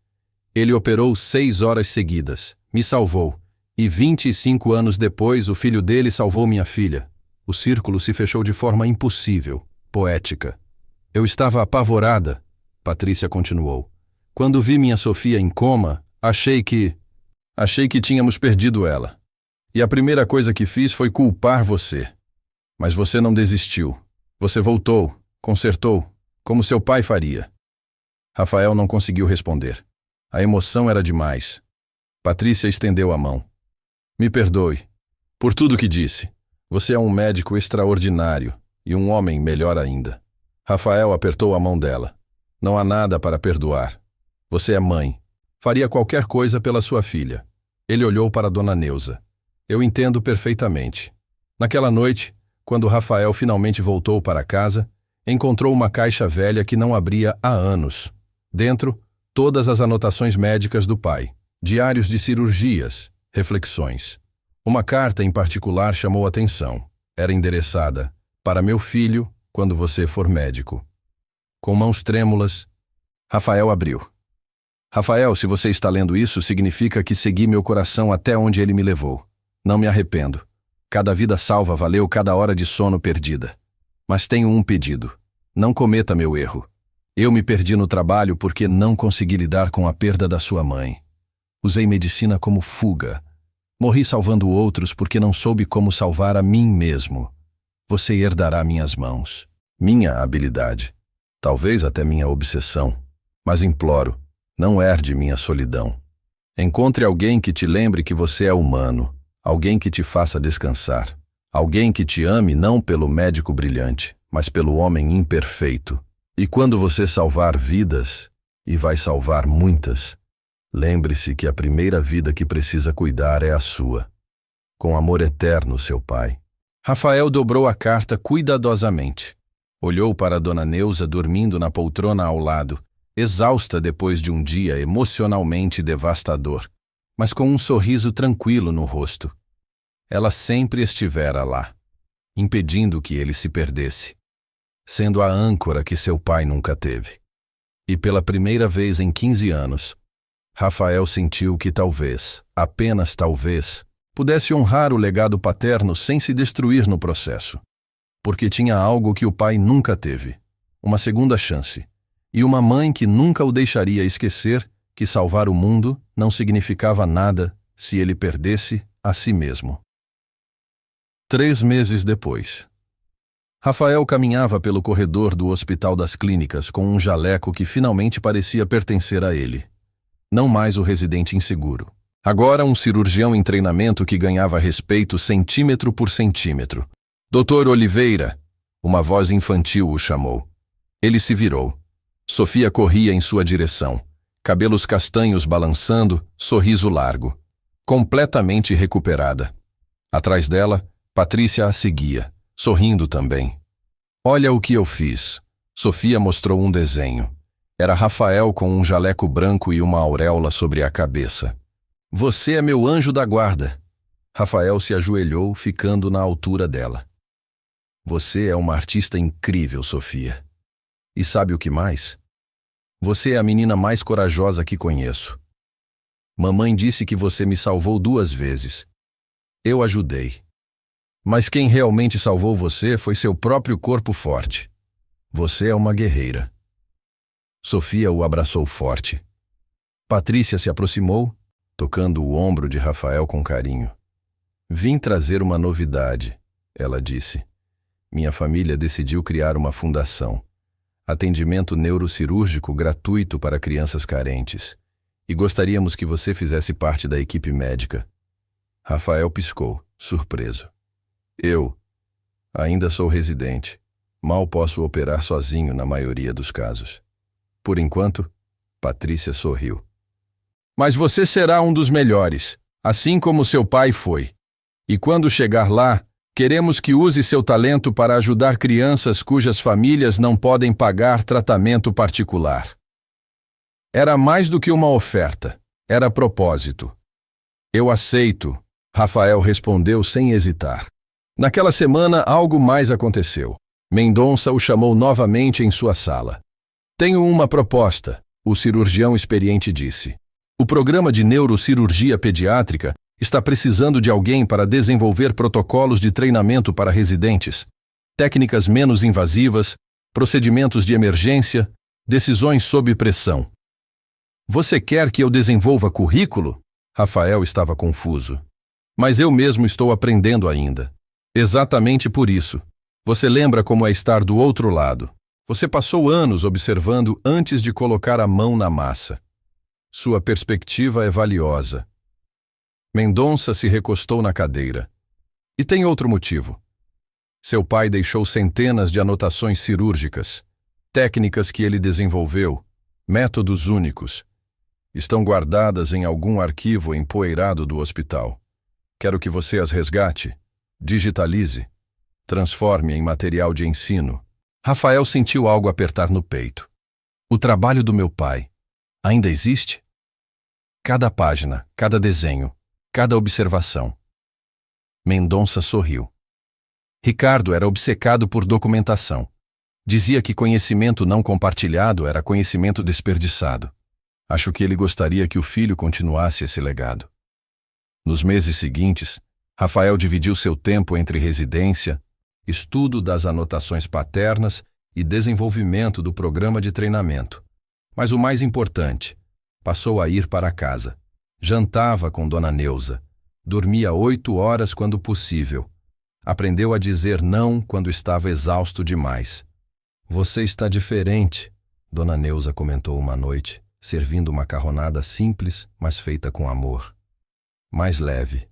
Ele operou 6 horas seguidas, me salvou, e 25 anos depois o filho dele salvou minha filha. O círculo se fechou de forma impossível, poética. Eu estava apavorada, Patrícia continuou. Quando vi minha Sofia em coma, achei que tínhamos perdido ela. E a primeira coisa que fiz foi culpar você. Mas você não desistiu. Você voltou, consertou, como seu pai faria. Rafael não conseguiu responder. A emoção era demais. Patrícia estendeu a mão. Me perdoe. Por tudo que disse. Você é um médico extraordinário e um homem melhor ainda. Rafael apertou a mão dela. Não há nada para perdoar. Você é mãe. Faria qualquer coisa pela sua filha. Ele olhou para Dona Neuza. Eu entendo perfeitamente. Naquela noite, quando Rafael finalmente voltou para casa, encontrou uma caixa velha que não abria há anos. Dentro, todas as anotações médicas do pai. Diários de cirurgias, reflexões. Uma carta em particular chamou atenção. Era endereçada: para meu filho, quando você for médico. Com mãos trêmulas, Rafael abriu. Rafael, se você está lendo isso, significa que segui meu coração até onde ele me levou. Não me arrependo. Cada vida salva valeu cada hora de sono perdida. Mas tenho um pedido. Não cometa meu erro. Eu me perdi no trabalho porque não consegui lidar com a perda da sua mãe. Usei medicina como fuga. Morri salvando outros porque não soube como salvar a mim mesmo. Você herdará minhas mãos, minha habilidade, talvez até minha obsessão. Mas imploro, não herde minha solidão. Encontre alguém que te lembre que você é humano, alguém que te faça descansar, alguém que te ame não pelo médico brilhante, mas pelo homem imperfeito. E quando você salvar vidas, e vai salvar muitas, lembre-se que a primeira vida que precisa cuidar é a sua. Com amor eterno, seu pai. Rafael dobrou a carta cuidadosamente. Olhou para Dona Neuza dormindo na poltrona ao lado, exausta depois de um dia emocionalmente devastador, mas com um sorriso tranquilo no rosto. Ela sempre estivera lá, impedindo que ele se perdesse, sendo a âncora que seu pai nunca teve. E pela primeira vez em 15 anos, Rafael sentiu que talvez, apenas talvez, pudesse honrar o legado paterno sem se destruir no processo. Porque tinha algo que o pai nunca teve, uma segunda chance, e uma mãe que nunca o deixaria esquecer que salvar o mundo não significava nada se ele perdesse a si mesmo. 3 meses depois. Rafael caminhava pelo corredor do Hospital das Clínicas com um jaleco que finalmente parecia pertencer a ele. Não mais o residente inseguro. Agora um cirurgião em treinamento que ganhava respeito centímetro por centímetro. Doutor Oliveira, uma voz infantil o chamou. Ele se virou. Sofia corria em sua direção, cabelos castanhos balançando, sorriso largo. Completamente recuperada. Atrás dela, Patrícia a seguia, sorrindo também. Olha o que eu fiz. Sofia mostrou um desenho. Era Rafael com um jaleco branco e uma auréola sobre a cabeça. Você é meu anjo da guarda. Rafael se ajoelhou, ficando na altura dela. Você é uma artista incrível, Sofia. E sabe o que mais? Você é a menina mais corajosa que conheço. Mamãe disse que você me salvou 2 vezes. Eu ajudei. Mas quem realmente salvou você foi seu próprio corpo forte. Você é uma guerreira. Sofia o abraçou forte. Patrícia se aproximou, tocando o ombro de Rafael com carinho. Vim trazer uma novidade, ela disse. Minha família decidiu criar uma fundação. Atendimento neurocirúrgico gratuito para crianças carentes. E gostaríamos que você fizesse parte da equipe médica. Rafael piscou, surpreso. Eu ainda sou residente. Mal posso operar sozinho na maioria dos casos. Por enquanto, Patrícia sorriu. Mas você será um dos melhores, assim como seu pai foi. E quando chegar lá, queremos que use seu talento para ajudar crianças cujas famílias não podem pagar tratamento particular. Era mais do que uma oferta, era propósito. Eu aceito, Rafael respondeu sem hesitar. Naquela semana, algo mais aconteceu. Mendonça o chamou novamente em sua sala. Tenho uma proposta, o cirurgião experiente disse. O programa de neurocirurgia pediátrica está precisando de alguém para desenvolver protocolos de treinamento para residentes, técnicas menos invasivas, procedimentos de emergência, decisões sob pressão. Você quer que eu desenvolva currículo? Rafael estava confuso. Mas eu mesmo estou aprendendo ainda. Exatamente por isso. Você lembra como é estar do outro lado. Você passou anos observando antes de colocar a mão na massa. Sua perspectiva é valiosa. Mendonça se recostou na cadeira. E tem outro motivo. Seu pai deixou centenas de anotações cirúrgicas, técnicas que ele desenvolveu, métodos únicos. Estão guardadas em algum arquivo empoeirado do hospital. Quero que você as resgate, digitalize, transforme em material de ensino. Rafael sentiu algo apertar no peito. O trabalho do meu pai ainda existe? Cada página, cada desenho, cada observação. Mendonça sorriu. Ricardo era obcecado por documentação. Dizia que conhecimento não compartilhado era conhecimento desperdiçado. Acho que ele gostaria que o filho continuasse esse legado. Nos meses seguintes, Rafael dividiu seu tempo entre residência, estudo das anotações paternas e desenvolvimento do programa de treinamento. Mas o mais importante, passou a ir para casa. Jantava com Dona Neuza. Dormia 8 horas quando possível. Aprendeu a dizer não quando estava exausto demais. Você está diferente, Dona Neuza comentou uma noite, servindo macarronada simples, mas feita com amor. Mais leve.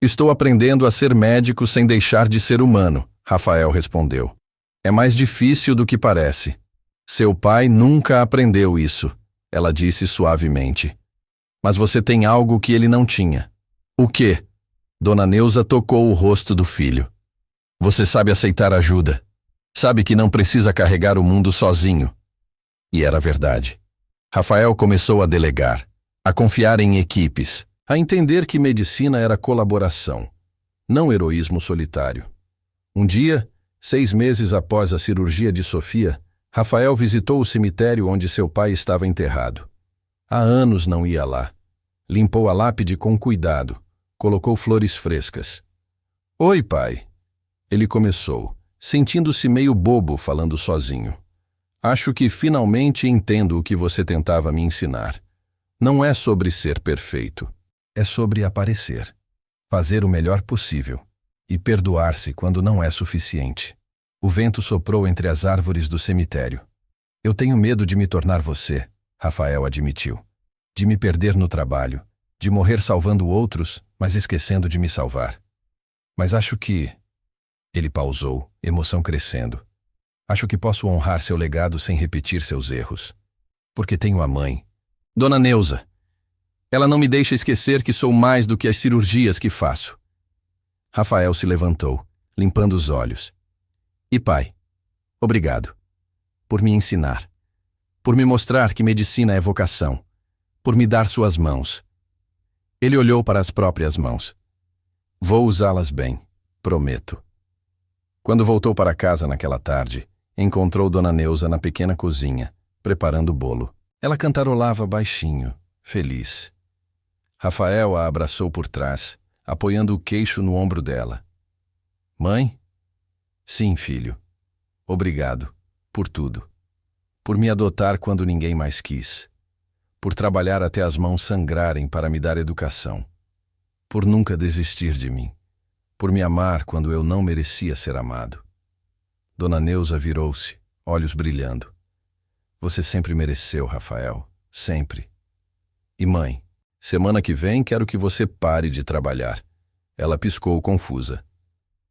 Estou aprendendo a ser médico sem deixar de ser humano, Rafael respondeu. É mais difícil do que parece. Seu pai nunca aprendeu isso, ela disse suavemente. Mas você tem algo que ele não tinha. O quê? Dona Neuza tocou o rosto do filho. Você sabe aceitar ajuda. Sabe que não precisa carregar o mundo sozinho. E era verdade. Rafael começou a delegar, a confiar em equipes, a entender que medicina era colaboração, não heroísmo solitário. Um dia, 6 meses após a cirurgia de Sofia, Rafael visitou o cemitério onde seu pai estava enterrado. Há anos não ia lá. Limpou a lápide com cuidado, colocou flores frescas. Oi, pai. Ele começou, sentindo-se meio bobo falando sozinho. Acho que finalmente entendo o que você tentava me ensinar. Não é sobre ser perfeito. É sobre aparecer, fazer o melhor possível e perdoar-se quando não é suficiente. O vento soprou entre as árvores do cemitério. Eu tenho medo de me tornar você, Rafael admitiu. De me perder no trabalho, de morrer salvando outros, mas esquecendo de me salvar. Mas acho que... Ele pausou, emoção crescendo. Acho que posso honrar seu legado sem repetir seus erros. Porque tenho a mãe. Dona Neuza. Ela não me deixa esquecer que sou mais do que as cirurgias que faço. Rafael se levantou, limpando os olhos. E pai, obrigado. Por me ensinar. Por me mostrar que medicina é vocação. Por me dar suas mãos. Ele olhou para as próprias mãos. Vou usá-las bem, prometo. Quando voltou para casa naquela tarde, encontrou Dona Neuza na pequena cozinha, preparando o bolo. Ela cantarolava baixinho, feliz. Rafael a abraçou por trás, apoiando o queixo no ombro dela. Mãe? Sim, filho. Obrigado, por tudo. Por me adotar quando ninguém mais quis. Por trabalhar até as mãos sangrarem para me dar educação. Por nunca desistir de mim. Por me amar quando eu não merecia ser amado. Dona Neuza virou-se, olhos brilhando. Você sempre mereceu, Rafael, sempre. E mãe, semana que vem quero que você pare de trabalhar. Ela piscou confusa.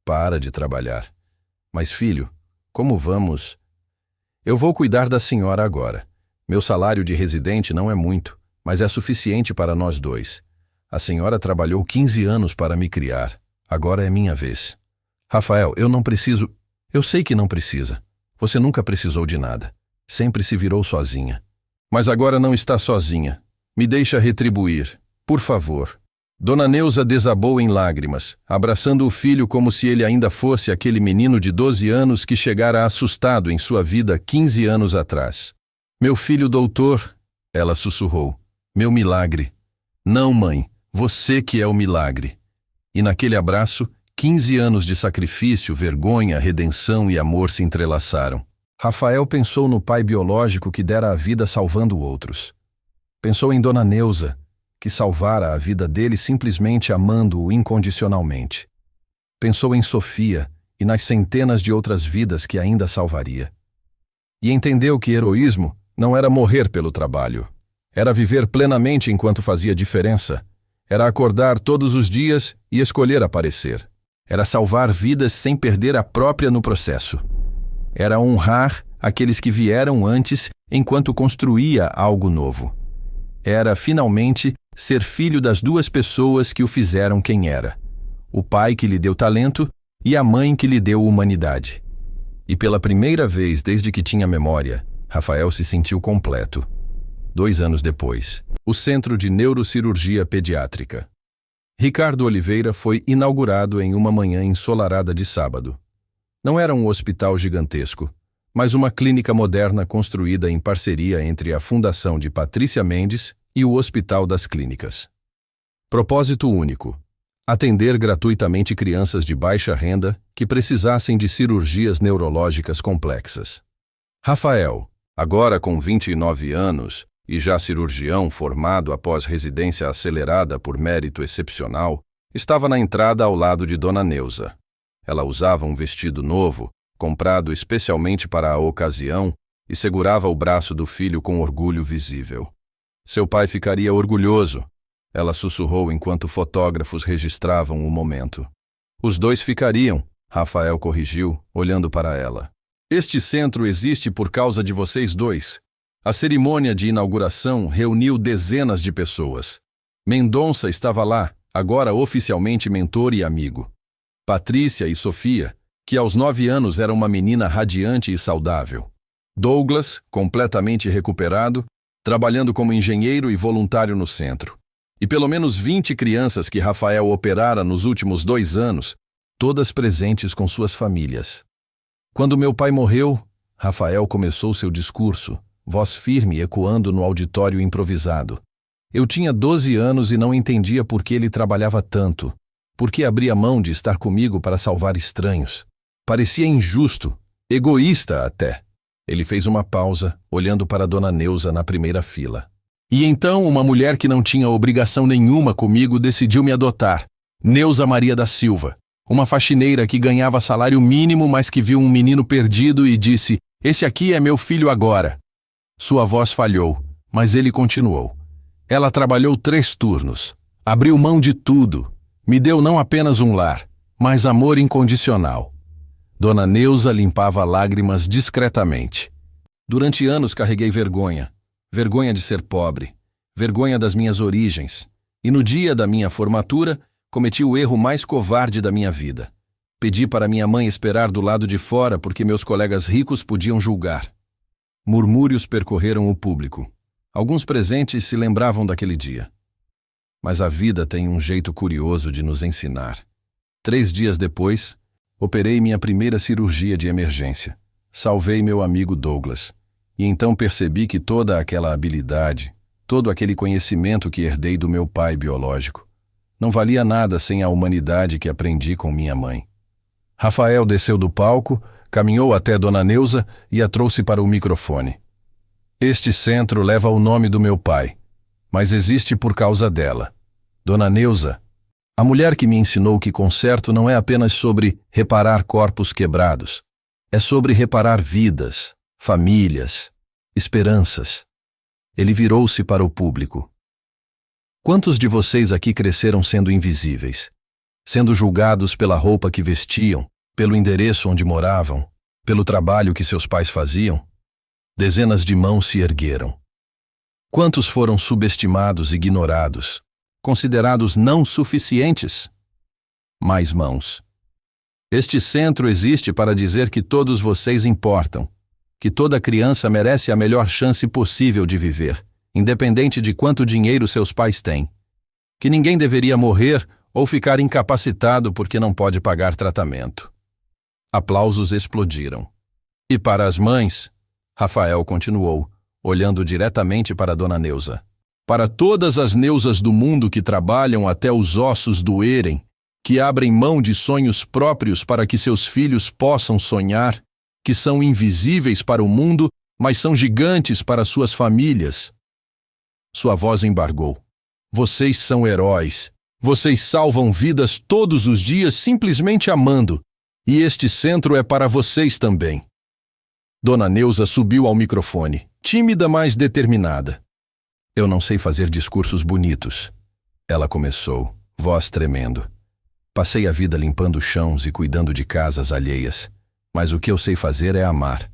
Para de trabalhar. Mas filho, como vamos? Eu vou cuidar da senhora agora. Meu salário de residente não é muito, mas é suficiente para nós dois. A senhora trabalhou 15 anos para me criar. Agora é minha vez. Rafael, eu não preciso... Eu sei que não precisa. Você nunca precisou de nada. Sempre se virou sozinha. Mas agora não está sozinha. Me deixa retribuir. Por favor. Dona Neuza desabou em lágrimas, abraçando o filho como se ele ainda fosse aquele menino de 12 anos que chegara assustado em sua vida 15 anos atrás. Meu filho doutor, ela sussurrou. Meu milagre. Não, mãe, você que é o milagre. E naquele abraço, 15 anos de sacrifício, vergonha, redenção e amor se entrelaçaram. Rafael pensou no pai biológico que dera a vida salvando outros. Pensou em Dona Neuza, que salvara a vida dele simplesmente amando-o incondicionalmente. Pensou em Sofia e nas centenas de outras vidas que ainda salvaria. E entendeu que heroísmo não era morrer pelo trabalho. Era viver plenamente enquanto fazia diferença. Era acordar todos os dias e escolher aparecer. Era salvar vidas sem perder a própria no processo. Era honrar aqueles que vieram antes enquanto construía algo novo. Era, finalmente, ser filho das duas pessoas que o fizeram quem era. O pai que lhe deu talento e a mãe que lhe deu humanidade. E pela primeira vez desde que tinha memória, Rafael se sentiu completo. 2 anos depois, o Centro de Neurocirurgia Pediátrica. Ricardo Oliveira foi inaugurado em uma manhã ensolarada de sábado. Não era um hospital gigantesco, mas uma clínica moderna construída em parceria entre a Fundação de Patrícia Mendes e o Hospital das Clínicas. Propósito único: atender gratuitamente crianças de baixa renda que precisassem de cirurgias neurológicas complexas. Rafael, agora com 29 anos e já cirurgião formado após residência acelerada por mérito excepcional, estava na entrada ao lado de Dona Neuza. Ela usava um vestido novo, comprado especialmente para a ocasião, e segurava o braço do filho com orgulho visível. Seu pai ficaria orgulhoso, ela sussurrou enquanto fotógrafos registravam o momento. Os dois ficariam, Rafael corrigiu, olhando para ela. Este centro existe por causa de vocês dois. A cerimônia de inauguração reuniu dezenas de pessoas. Mendonça estava lá, agora oficialmente mentor e amigo. Patrícia e Sofia, que aos 9 anos era uma menina radiante e saudável. Douglas, completamente recuperado, trabalhando como engenheiro e voluntário no centro. E pelo menos 20 crianças que Rafael operara nos últimos 2 anos, todas presentes com suas famílias. Quando meu pai morreu, Rafael começou seu discurso, voz firme ecoando no auditório improvisado. Eu tinha 12 anos e não entendia por que ele trabalhava tanto, por que abria mão de estar comigo para salvar estranhos. Parecia injusto, egoísta até. Ele fez uma pausa, olhando para Dona Neuza na primeira fila. E então uma mulher que não tinha obrigação nenhuma comigo decidiu me adotar. Neuza Maria da Silva, uma faxineira que ganhava salário mínimo, mas que viu um menino perdido e disse: "Esse aqui é meu filho agora." Sua voz falhou, mas ele continuou. Ela trabalhou 3 turnos, abriu mão de tudo, me deu não apenas um lar, mas amor incondicional. Dona Neuza limpava lágrimas discretamente. Durante anos carreguei vergonha. Vergonha de ser pobre. Vergonha das minhas origens. E no dia da minha formatura, cometi o erro mais covarde da minha vida. Pedi para minha mãe esperar do lado de fora porque meus colegas ricos podiam julgar. Murmúrios percorreram o público. Alguns presentes se lembravam daquele dia. Mas a vida tem um jeito curioso de nos ensinar. 3 dias depois, operei minha primeira cirurgia de emergência. Salvei meu amigo Douglas. E então percebi que toda aquela habilidade, todo aquele conhecimento que herdei do meu pai biológico, não valia nada sem a humanidade que aprendi com minha mãe. Rafael desceu do palco, caminhou até Dona Neuza e a trouxe para o microfone. Este centro leva o nome do meu pai, mas existe por causa dela. Dona Neuza, a mulher que me ensinou que conserto não é apenas sobre reparar corpos quebrados, é sobre reparar vidas. famílias, esperanças. Ele virou-se para o público. Quantos de vocês aqui cresceram sendo invisíveis, sendo julgados pela roupa que vestiam, pelo endereço onde moravam, pelo trabalho que seus pais faziam? Dezenas de mãos se ergueram. Quantos foram subestimados e ignorados, considerados não suficientes? Mais mãos. Este centro existe para dizer que todos vocês importam, que toda criança merece a melhor chance possível de viver, independente de quanto dinheiro seus pais têm, que ninguém deveria morrer ou ficar incapacitado porque não pode pagar tratamento. Aplausos explodiram. E para as mães, Rafael continuou, olhando diretamente para Dona Neuza. Para todas as Neuzas do mundo que trabalham até os ossos doerem, que abrem mão de sonhos próprios para que seus filhos possam sonhar, que são invisíveis para o mundo, mas são gigantes para suas famílias. Sua voz embargou. Vocês são heróis. Vocês salvam vidas todos os dias simplesmente amando. E este centro é para vocês também. Dona Neuza subiu ao microfone, tímida, mas determinada. Eu não sei fazer discursos bonitos. Ela começou, voz tremendo. Passei a vida limpando chãos e cuidando de casas alheias, mas o que eu sei fazer é amar.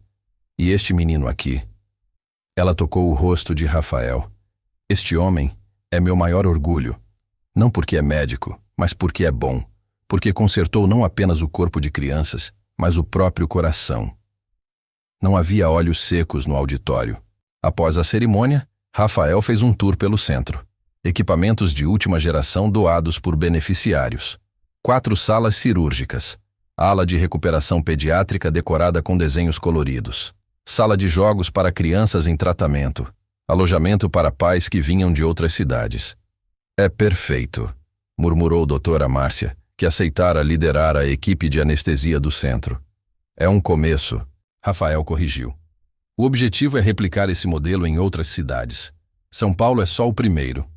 E este menino aqui. Ela tocou o rosto de Rafael. Este homem é meu maior orgulho. Não porque é médico, mas porque é bom. Porque consertou não apenas o corpo de crianças, mas o próprio coração. Não havia olhos secos no auditório. Após a cerimônia, Rafael fez um tour pelo centro. Equipamentos de última geração doados por beneficiários. 4 salas cirúrgicas. Ala de recuperação pediátrica decorada com desenhos coloridos. Sala de jogos para crianças em tratamento. Alojamento para pais que vinham de outras cidades. É perfeito, murmurou doutora Márcia, que aceitara liderar a equipe de anestesia do centro. É um começo, Rafael corrigiu. O objetivo é replicar esse modelo em outras cidades. São Paulo é só o primeiro.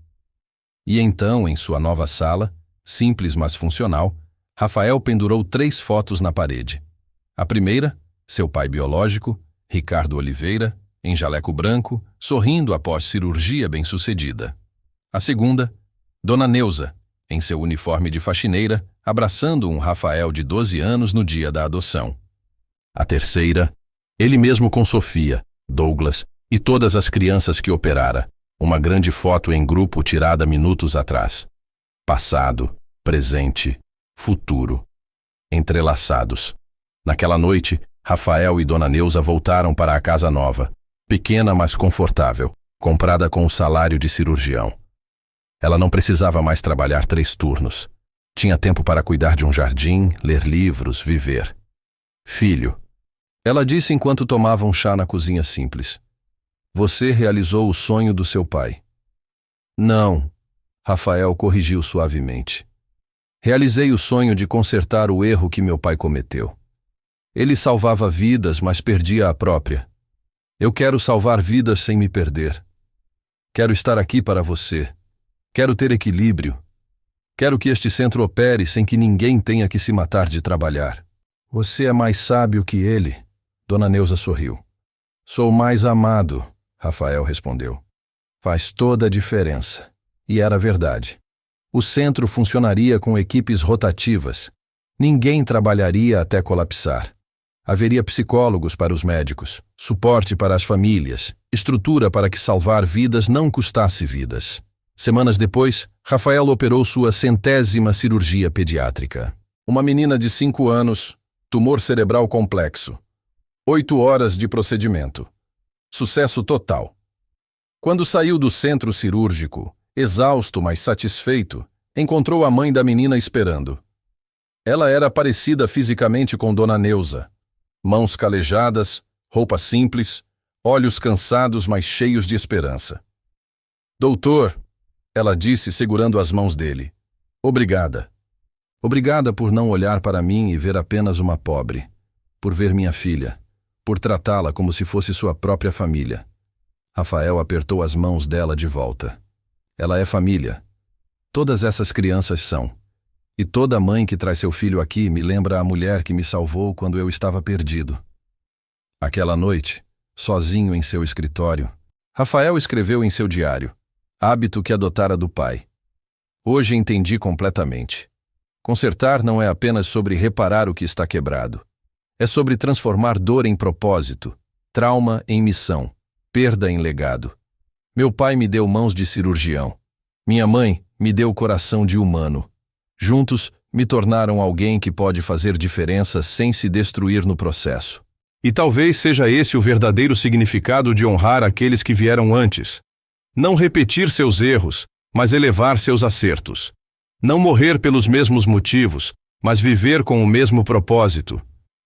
E então, em sua nova sala, simples mas funcional, Rafael pendurou 3 fotos na parede. A primeira, seu pai biológico, Ricardo Oliveira, em jaleco branco, sorrindo após cirurgia bem-sucedida. A segunda, Dona Neuza, em seu uniforme de faxineira, abraçando um Rafael de 12 anos no dia da adoção. A terceira, ele mesmo com Sofia, Douglas e todas as crianças que operara, uma grande foto em grupo tirada minutos atrás. Passado, presente, futuro, entrelaçados. Naquela noite, Rafael e Dona Neuza voltaram para a casa nova, pequena mas confortável, comprada com o salário de cirurgião. Ela não precisava mais trabalhar 3 turnos. Tinha tempo para cuidar de um jardim, ler livros, viver. Filho, ela disse enquanto tomava um chá na cozinha simples. Você realizou o sonho do seu pai. Não, Rafael corrigiu suavemente. Realizei o sonho de consertar o erro que meu pai cometeu. Ele salvava vidas, mas perdia a própria. Eu quero salvar vidas sem me perder. Quero estar aqui para você. Quero ter equilíbrio. Quero que este centro opere sem que ninguém tenha que se matar de trabalhar. Você é mais sábio que ele, Dona Neuza sorriu. Sou mais amado, Rafael respondeu. Faz toda a diferença. E era verdade. O centro funcionaria com equipes rotativas. Ninguém trabalharia até colapsar. Haveria psicólogos para os médicos, suporte para as famílias, estrutura para que salvar vidas não custasse vidas. Semanas depois, Rafael operou sua 100ª cirurgia pediátrica. Uma menina de 5 anos, tumor cerebral complexo. 8 horas de procedimento. Sucesso total. Quando saiu do centro cirúrgico, exausto mas satisfeito, encontrou a mãe da menina esperando. Ela era parecida fisicamente com Dona Neuza. Mãos calejadas, roupa simples, olhos cansados mas cheios de esperança. Doutor, ela disse segurando as mãos dele. Obrigada. Obrigada por não olhar para mim e ver apenas uma pobre. Por ver minha filha. Por tratá-la como se fosse sua própria família. Rafael apertou as mãos dela de volta. Ela é família. Todas essas crianças são. E toda mãe que traz seu filho aqui me lembra a mulher que me salvou quando eu estava perdido. Aquela noite, sozinho em seu escritório, Rafael escreveu em seu diário, hábito que adotara do pai. Hoje entendi completamente. Consertar não é apenas sobre reparar o que está quebrado. É sobre transformar dor em propósito, trauma em missão, perda em legado. Meu pai me deu mãos de cirurgião. Minha mãe me deu coração de humano. Juntos, me tornaram alguém que pode fazer diferença sem se destruir no processo. E talvez seja esse o verdadeiro significado de honrar aqueles que vieram antes. Não repetir seus erros, mas elevar seus acertos. Não morrer pelos mesmos motivos, mas viver com o mesmo propósito.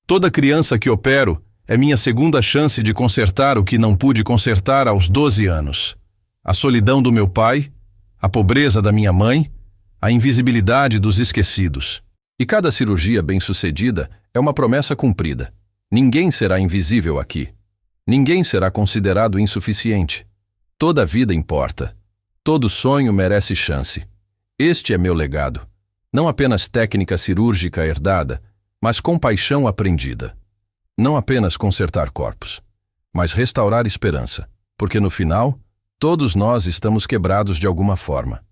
Toda criança que opero é minha segunda chance de consertar o que não pude consertar aos 12 anos. A solidão do meu pai, a pobreza da minha mãe, a invisibilidade dos esquecidos. E cada cirurgia bem-sucedida é uma promessa cumprida. Ninguém será invisível aqui. Ninguém será considerado insuficiente. Toda vida importa. Todo sonho merece chance. Este é meu legado. Não apenas técnica cirúrgica herdada, mas compaixão aprendida. Não apenas consertar corpos, mas restaurar esperança. Porque no final, todos nós estamos quebrados de alguma forma.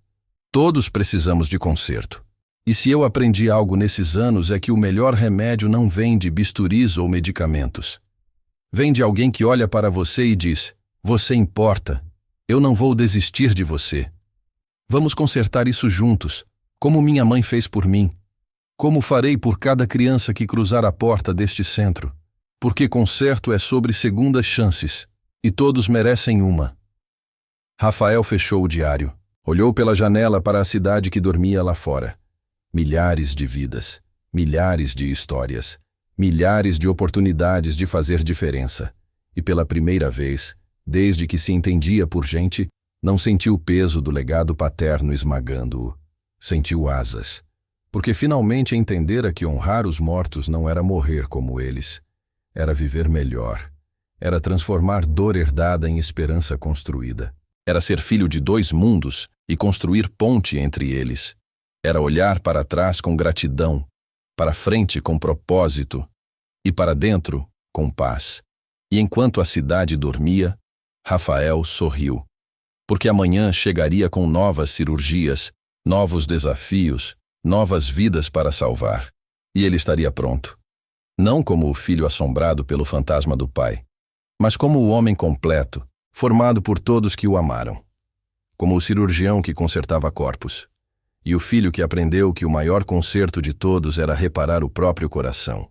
Todos precisamos de conserto. E se eu aprendi algo nesses anos é que o melhor remédio não vem de bisturis ou medicamentos. Vem de alguém que olha para você e diz, você importa, eu não vou desistir de você. Vamos consertar isso juntos, como minha mãe fez por mim. Como farei por cada criança que cruzar a porta deste centro. Porque conserto é sobre segundas chances, e todos merecem uma. Rafael fechou o diário. Olhou pela janela para a cidade que dormia lá fora. Milhares de vidas, milhares de histórias, milhares de oportunidades de fazer diferença. E pela primeira vez, desde que se entendia por gente, não sentiu o peso do legado paterno esmagando-o. Sentiu asas. Porque finalmente entendera que honrar os mortos não era morrer como eles. Era viver melhor. Era transformar dor herdada em esperança construída. Era ser filho de 2 mundos e construir ponte entre eles. Era olhar para trás com gratidão, para frente com propósito e para dentro com paz. E enquanto a cidade dormia, Rafael sorriu. Porque amanhã chegaria com novas cirurgias, novos desafios, novas vidas para salvar. E ele estaria pronto. Não como o filho assombrado pelo fantasma do pai, mas como o homem completo, formado por todos que o amaram. Como o cirurgião que consertava corpos. E o filho que aprendeu que o maior conserto de todos era reparar o próprio coração.